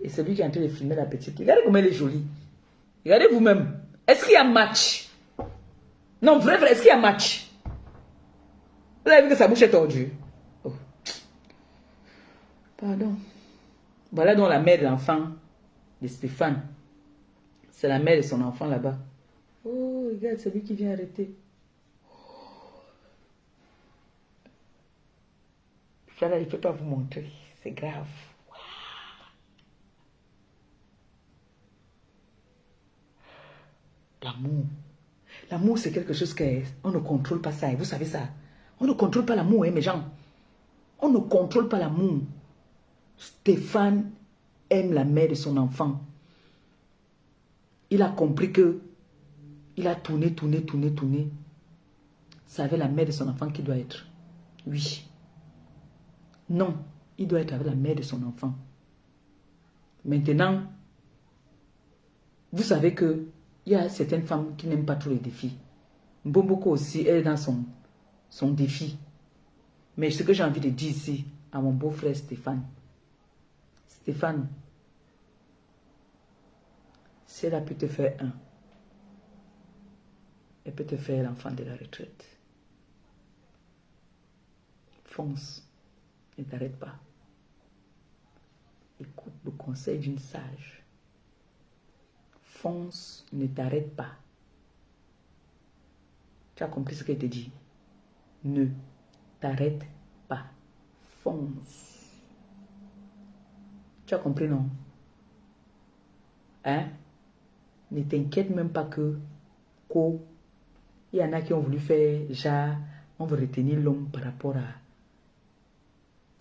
Et c'est lui qui est en train de filmer la petite. Regardez comme elle est jolie. Regardez vous-même. Est-ce qu'il y a match? Non, vrai, est-ce qu'il y a match? Vous avez vu que sa bouche est tordue. Oh. Pardon. Voilà donc la mère de l'enfant de Stéphane. C'est la mère de son enfant là-bas. Oh, regarde, c'est lui qui vient arrêter. Ça là, il ne peut pas vous montrer. C'est grave. L'amour. L'amour, c'est quelque chose qu'on ne contrôle pas ça. Et vous savez ça. On ne contrôle pas l'amour, hein, mes gens. On ne contrôle pas l'amour. Stéphane aime la mère de son enfant. Il a compris que il a tourné. C'est avec la mère de son enfant qu'il doit être. Oui. Non, il doit être avec la mère de son enfant. Maintenant, vous savez que il y a certaines femmes qui n'aiment pas tous les défis. Mbomoko aussi, elle est dans son défi. Mais ce que j'ai envie de dire ici, à mon beau-frère Stéphane. Stéphane, si elle a pu te faire un, elle peut te faire l'enfant de la retraite. Fonce, ne t'arrête pas. Écoute le conseil d'une sage. Fonce, ne t'arrête pas. Tu as compris ce qu'elle te dit? Ne t'arrête pas. Fonce. Tu as compris, non? Hein? Ne t'inquiète même pas que il y en a qui ont voulu faire genre, on veut retenir l'homme par rapport à...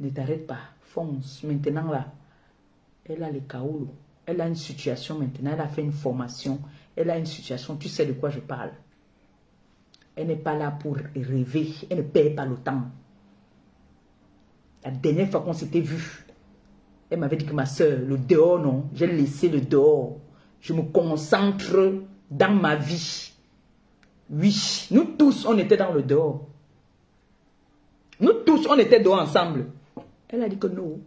Ne t'arrête pas, fonce. Maintenant là, elle a le chaos. Elle a une situation maintenant, elle a fait une formation. Elle a une situation, tu sais de quoi je parle. Elle n'est pas là pour rêver, elle ne perd pas le temps. La dernière fois qu'on s'était vu, elle m'avait dit que ma soeur, le dehors, non, j'ai laissé le dehors. Je me concentre dans ma vie. Oui, nous tous, on était dans le dehors. Nous tous, on était dehors ensemble. Elle a dit que non.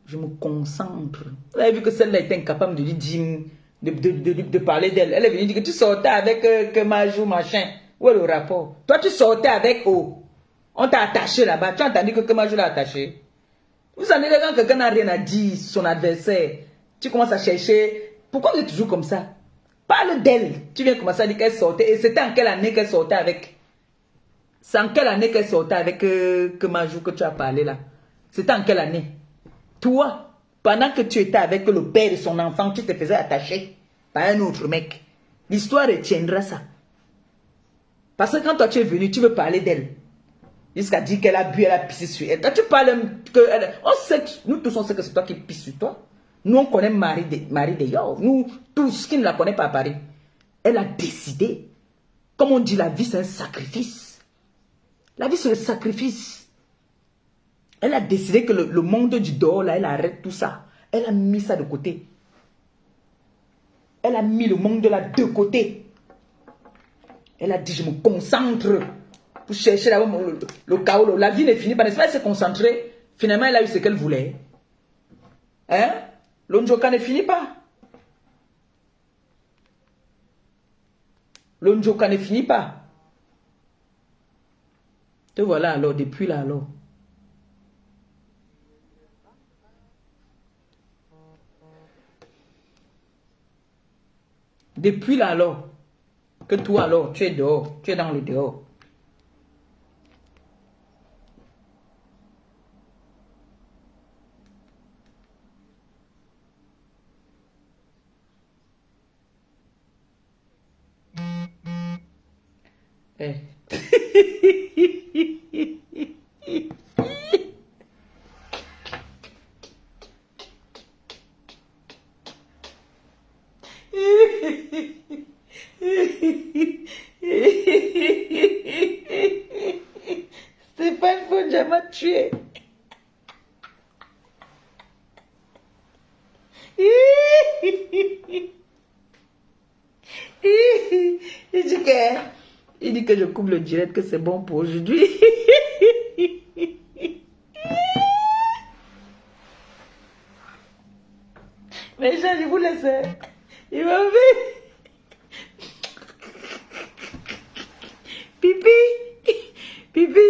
Je me concentre. Vous avez vu que celle-là était incapable de lui dire, de parler d'elle. Elle est venue dire que tu sortais avec Kemajou, machin. Où est le rapport? Toi, tu sortais avec O. On t'a attaché là-bas. Tu as entendu que Kemajou l'a attaché. Vous savez, quand quelqu'un n'a rien à dire sur son adversaire, tu commences à chercher. Pourquoi vous êtes toujours comme ça? Parle d'elle. Tu viens commencer à dire qu'elle sortait. Et c'était en quelle année qu'elle sortait avec? C'est en quelle année qu'elle sortait avec Kemajou que tu as parlé là? C'était en quelle année? Toi, pendant que tu étais avec le père de son enfant, tu te faisais attacher par un autre mec. L'histoire retiendra ça. Parce que quand toi tu es venu, tu veux parler d'elle. Jusqu'à dire qu'elle a bu, elle a pissé sur elle. Toi tu parles que... On sait, nous tous on sait que c'est toi qui pisses sur toi. Nous on connaît Marie de Yo. Nous tous qui ne la connaissent pas à Paris. Elle a décidé. Comme on dit, la vie c'est un sacrifice. La vie c'est un sacrifice. Elle a décidé que le monde du dehors, là, elle arrête tout ça. Elle a mis ça de côté. Elle a mis le monde de là de côté. Elle a dit, je me concentre pour chercher le chaos. La vie n'est finie pas, n'est-ce pas? Elle s'est concentrée. Finalement, elle a eu ce qu'elle voulait. Hein? L'Onjoka ne finit pas. L'Onjoka ne finit pas. Te voilà alors, depuis là alors. Depuis là alors, que toi alors, tu es dehors, tu es dans le dehors. Eh. Stéphane Fonja m'a tué. Il dit que je coupe le direct, que c'est bon pour aujourd'hui. Mais je vous laisse. Il m'a vu. Pipi. Pipi.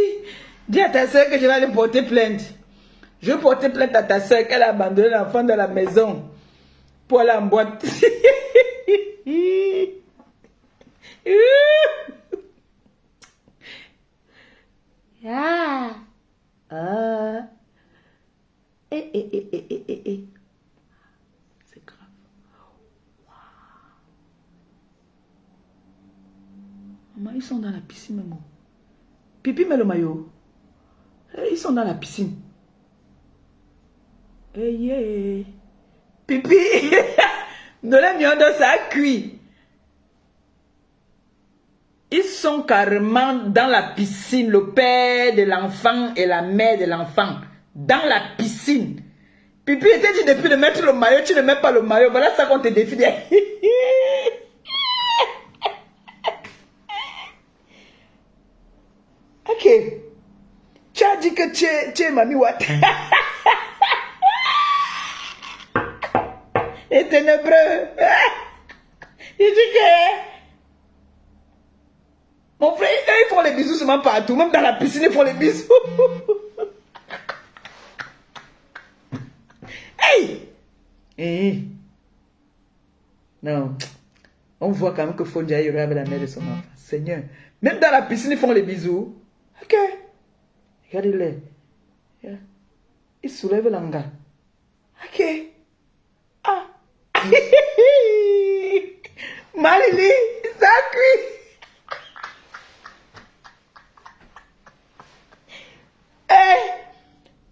Dis à ta soeur que je vais aller porter plainte. Je vais porter plainte à ta soeur qu'elle a abandonné l'enfant dans la maison pour aller en boîte. Ah. Ah. C'est grave. Wow. Maman, ils sont dans la piscine, maman. Pipi met le maillot. Ils sont dans la piscine. Hey, yeah. Pipi. Dans la miondo, ça a cuit. Ils sont carrément dans la piscine, le père de l'enfant et la mère de l'enfant. Dans la piscine. Pipi était dit depuis de mettre le maillot, tu ne mets pas le maillot. Voilà ça qu'on te défie. Ok. Tu as dit que tu es Mami Wat. Et ténébreux. Il dit que... Mon frère, eux, ils font les bisous seulement partout. Même dans la piscine, ils font les bisous. Hey! Hey! Non. On voit quand même que Fonja est avec la mère de son enfant. Seigneur. Même dans la piscine, ils font les bisous. Ok. Regardez-les. Ils soulèvent l'anga. Ok. Ah. Malili, ça cuit.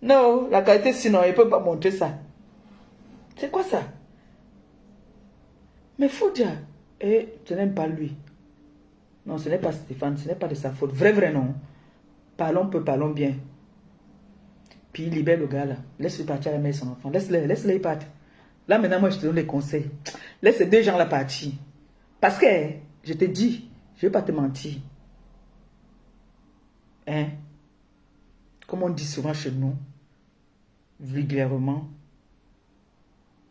Non, la qualité sinon, il ne peut pas montrer ça. C'est quoi ça? Mais faut dire, je n'aime pas lui. Non, ce n'est pas Stéphane, ce n'est pas de sa faute. Vrai non. Parlons peu, parlons bien. Puis il libère le gars là. Laisse-le partir à la mère et son enfant. Laisse-le partir. Là maintenant, moi je te donne les conseils. Laisse ces deux gens là partir. Parce que, je te dis, je ne vais pas te mentir. Hein? Comme on dit souvent chez nous, vulgairement,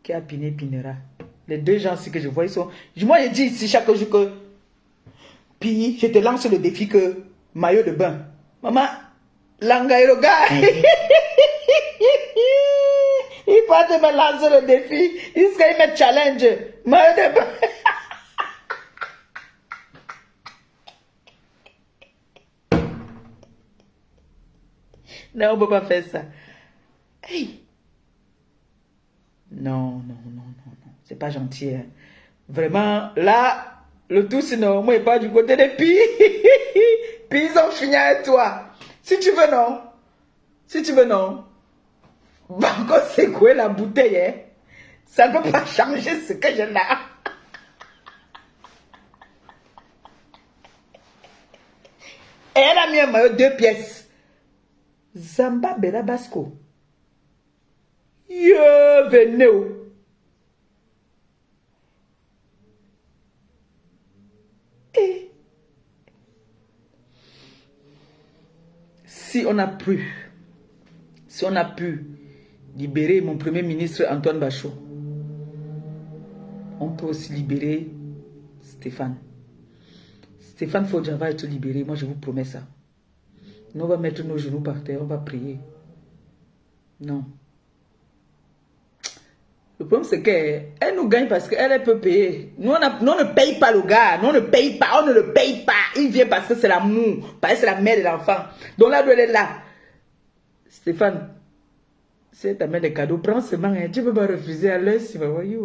qui a piné, pinera. Les deux gens ici que je vois, ils sont... Moi, je dis ici chaque jour que... Puis, je te lance le défi que... Maillot de bain. Maman, Langaïroga. Il va te me lancer le défi. Il me challenge. Maillot de bain. Non, on ne peut pas faire ça. Hey. Non. C'est pas gentil. Hein. Vraiment, là, le tout, sinon, moi, il pas du côté des filles. Puis ils ont fini avec toi. Si tu veux, non. Banco, c'est quoi la bouteille, hein? Ça ne peut pas changer ce que j'ai là. Et elle a mis un maillot 2 pièces. Zamba Bela Basco. Venez. Si on a pu libérer mon premier ministre Antoine Bachot, on peut aussi libérer Stéphane. Stéphane Fodja va être libéré, moi je vous promets ça. Nous on va mettre nos genoux par terre, on va prier. Non. Le problème c'est qu'elle nous gagne parce qu'elle peut payer. Nous on ne paye pas le gars, on ne le paye pas. Il vient parce que c'est l'amour, parce que c'est la mère de l'enfant. Donc là, elle est là. Stéphane, c'est ta mère des cadeaux, prends seulement, hein. Tu ne peux pas refuser à l'heure, si vous voyez.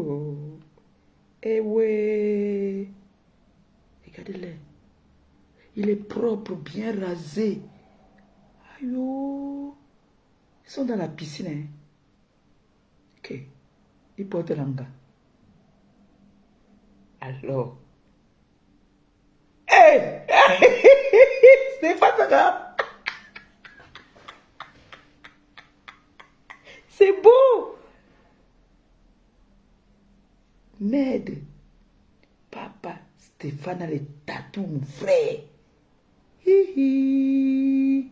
Eh ouais. Regardez-le. Il est propre, bien rasé. Aïe. Ils sont dans la piscine. Hein. Ok. Ils portent l'anga. Alors. Hey! Stéphane, regarde. C'est beau. Merde. Papa, Stéphane a les tatous, mon frère. Hihi.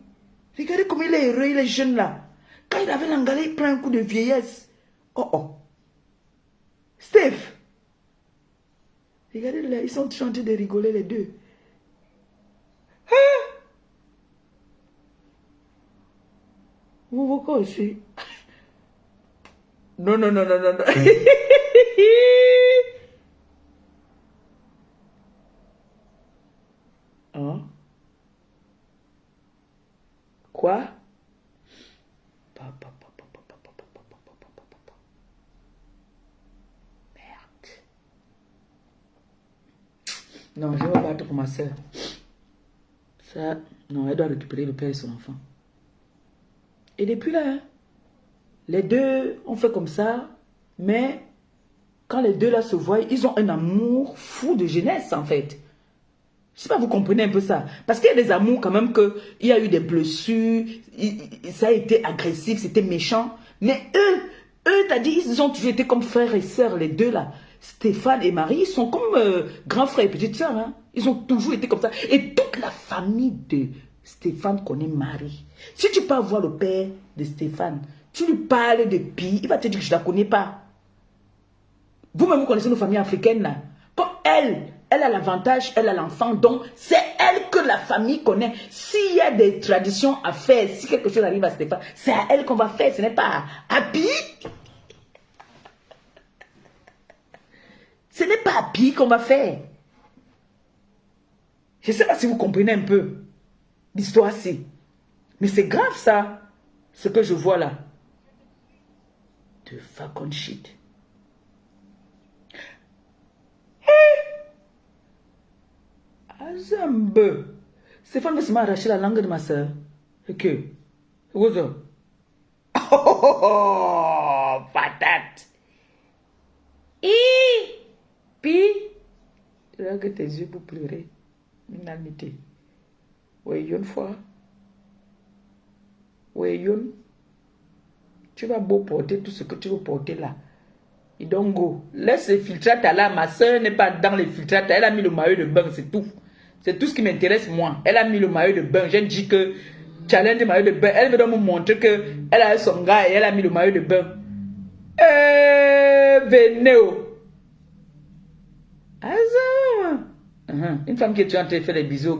Regardez comme il est heureux, il est jeune là. Quand il avait l'engalé, il prend un coup de vieillesse. Oh. Steph. Regardez là, ils sont en train de rigoler les deux. Hein? Vous voyez aussi. Non. Hein? Quoi? Merde. Non, je vais battre pour ma soeur. Ça, non, elle doit récupérer le père et son enfant. Et depuis là, hein, les deux ont fait comme ça, mais quand les deux là se voient, ils ont un amour fou de jeunesse en fait. Je sais pas, vous comprenez un peu ça. Parce qu'il y a des amours quand même que il y a eu des blessures, ça a été agressif, c'était méchant. Mais eux, t'as dit, ils ont toujours été comme frères et sœurs, les deux là. Stéphane et Marie, ils sont comme grands frères et petites sœurs. Hein. Ils ont toujours été comme ça. Et toute la famille de Stéphane connaît Marie. Si tu pars voir le père de Stéphane, tu lui parles de Pi, il va te dire que je ne la connais pas. Vous-même, vous connaissez nos familles africaines là. Comme elle a l'avantage, elle a l'enfant, donc c'est elle que la famille connaît. S'il y a des traditions à faire, si quelque chose arrive à Stéphane, c'est à elle qu'on va faire, ce n'est pas à Pi. Ce n'est pas à Pi qu'on va faire. Je ne sais pas si vous comprenez un peu l'histoire-ci. Mais c'est grave ça, ce que je vois là. De fucking shit. Azambe. Stéphane veut seulement arracher la langue de ma soeur. Et que? Rose. Oh, patate. Puis, regarde tes yeux pour pleurer. Une amitié. Oui, une fois. Oui, une. Tu vas beau porter tout ce que tu veux porter là. Et donc, go. Laisse les filtrates là. Ma soeur n'est pas dans les filtrates. Elle a mis le maillot de bain, c'est tout. C'est tout ce qui m'intéresse, moi. Elle a mis le maillot de bain. J'ai dit que challenge le maillot de bain. Elle veut donc me montrer qu'elle a son gars et elle a mis le maillot de bain. Venez. Une femme qui est en train de faire des bisous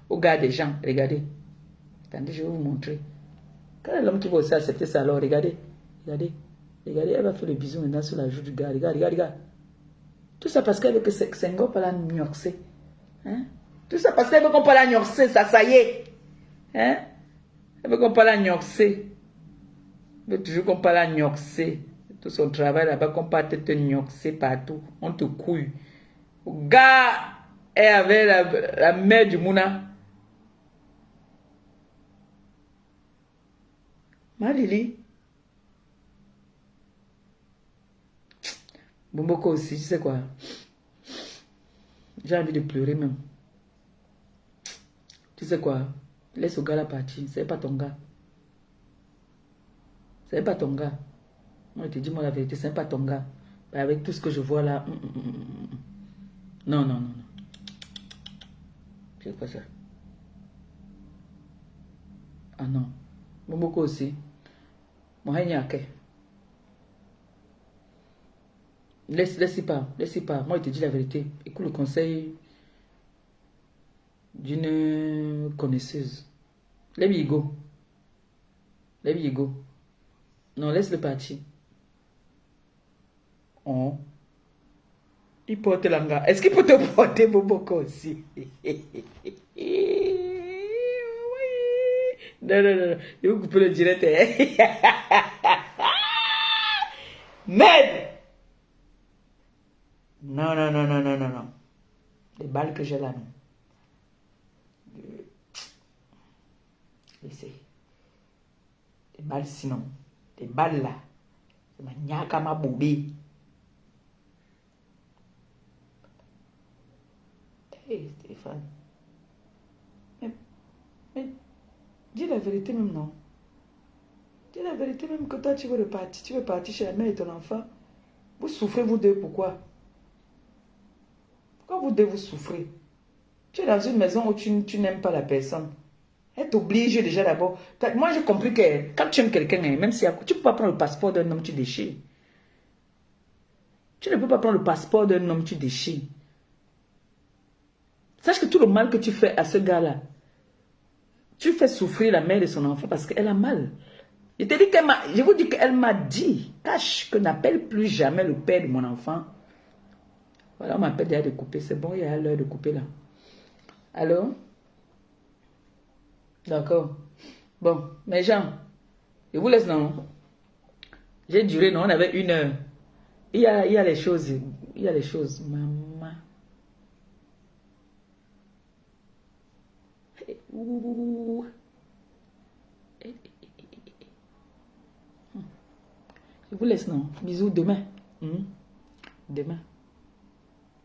aux gars des gens. Regardez. Attendez, je vais vous montrer. Quel est l'homme qui va aussi accepter ça alors? Regardez. Regardez. Regardez, elle va faire le bisou maintenant sur la joue du gars. Regarde, regarde, regarde. Tout ça parce qu'elle veut que Senghor pas la gnorcer. Hein? Tout ça parce qu'elle veut qu'on pas la gnorcer, ça y est. Hein? Elle veut qu'on pas la gnorcer. Elle veut toujours qu'on pas la gnorcer. Tout son travail là-bas, qu'on pas te gnorcer partout. On te couille. Le gars est avec la mère du Mouna. Marili. Bomboko aussi, tu sais quoi? J'ai envie de pleurer même. Tu sais quoi? Laisse ce gars-là partir. C'est pas ton gars. C'est pas ton gars. Moi, je te dis moi la vérité, c'est pas ton gars. Mais avec tout ce que je vois là. Non, non, non, non. C'est pas ça. Ah non. Bomboko aussi. Moi, il n'y a que. Laisse-y pas. Laisse-y pas. Moi, je te dis la vérité. Écoute le conseil d'une connaisseuse. Let me go. Let me go. Non, laisse-le partir. Oh. Il porte l'anga. Est-ce qu'il peut te porter Boboko aussi? Non, non, non. Il vous couper le direct. Merde! Non, non, non, non, non, non, non. Les balles que j'ai là, non. Laissez. Les balles sinon. Les balles là. C'est ma nyaka ma boubé. Hey Stéphane. Mais dis la vérité même non. Dis la vérité même que toi tu veux repartir. Tu veux partir chez la mère et ton enfant. Vous souffrez vous deux, pourquoi? Pourquoi vous deux vous souffrez? Tu es dans une maison où tu n'aimes pas la personne. Elle t'oblige déjà d'abord. Moi j'ai compris que quand tu aimes quelqu'un, même si tu ne peux pas prendre le passeport d'un homme, tu déchires. Tu ne peux pas prendre le passeport d'un homme, tu déchires. Sache que tout le mal que tu fais à ce gars-là, tu fais souffrir la mère de son enfant parce qu'elle a mal. Je vous dis qu'elle m'a dit, cache que n'appelle plus jamais le père de mon enfant. Voilà, on m'appelle déjà de couper. C'est bon, il y a l'heure de couper là. Allô? D'accord. Bon, mes gens, je vous laisse, non? J'ai duré, non? On avait 1 heure. Il y a les choses. Il y a les choses. Maman. Je vous laisse, non? Bisous, demain. Demain.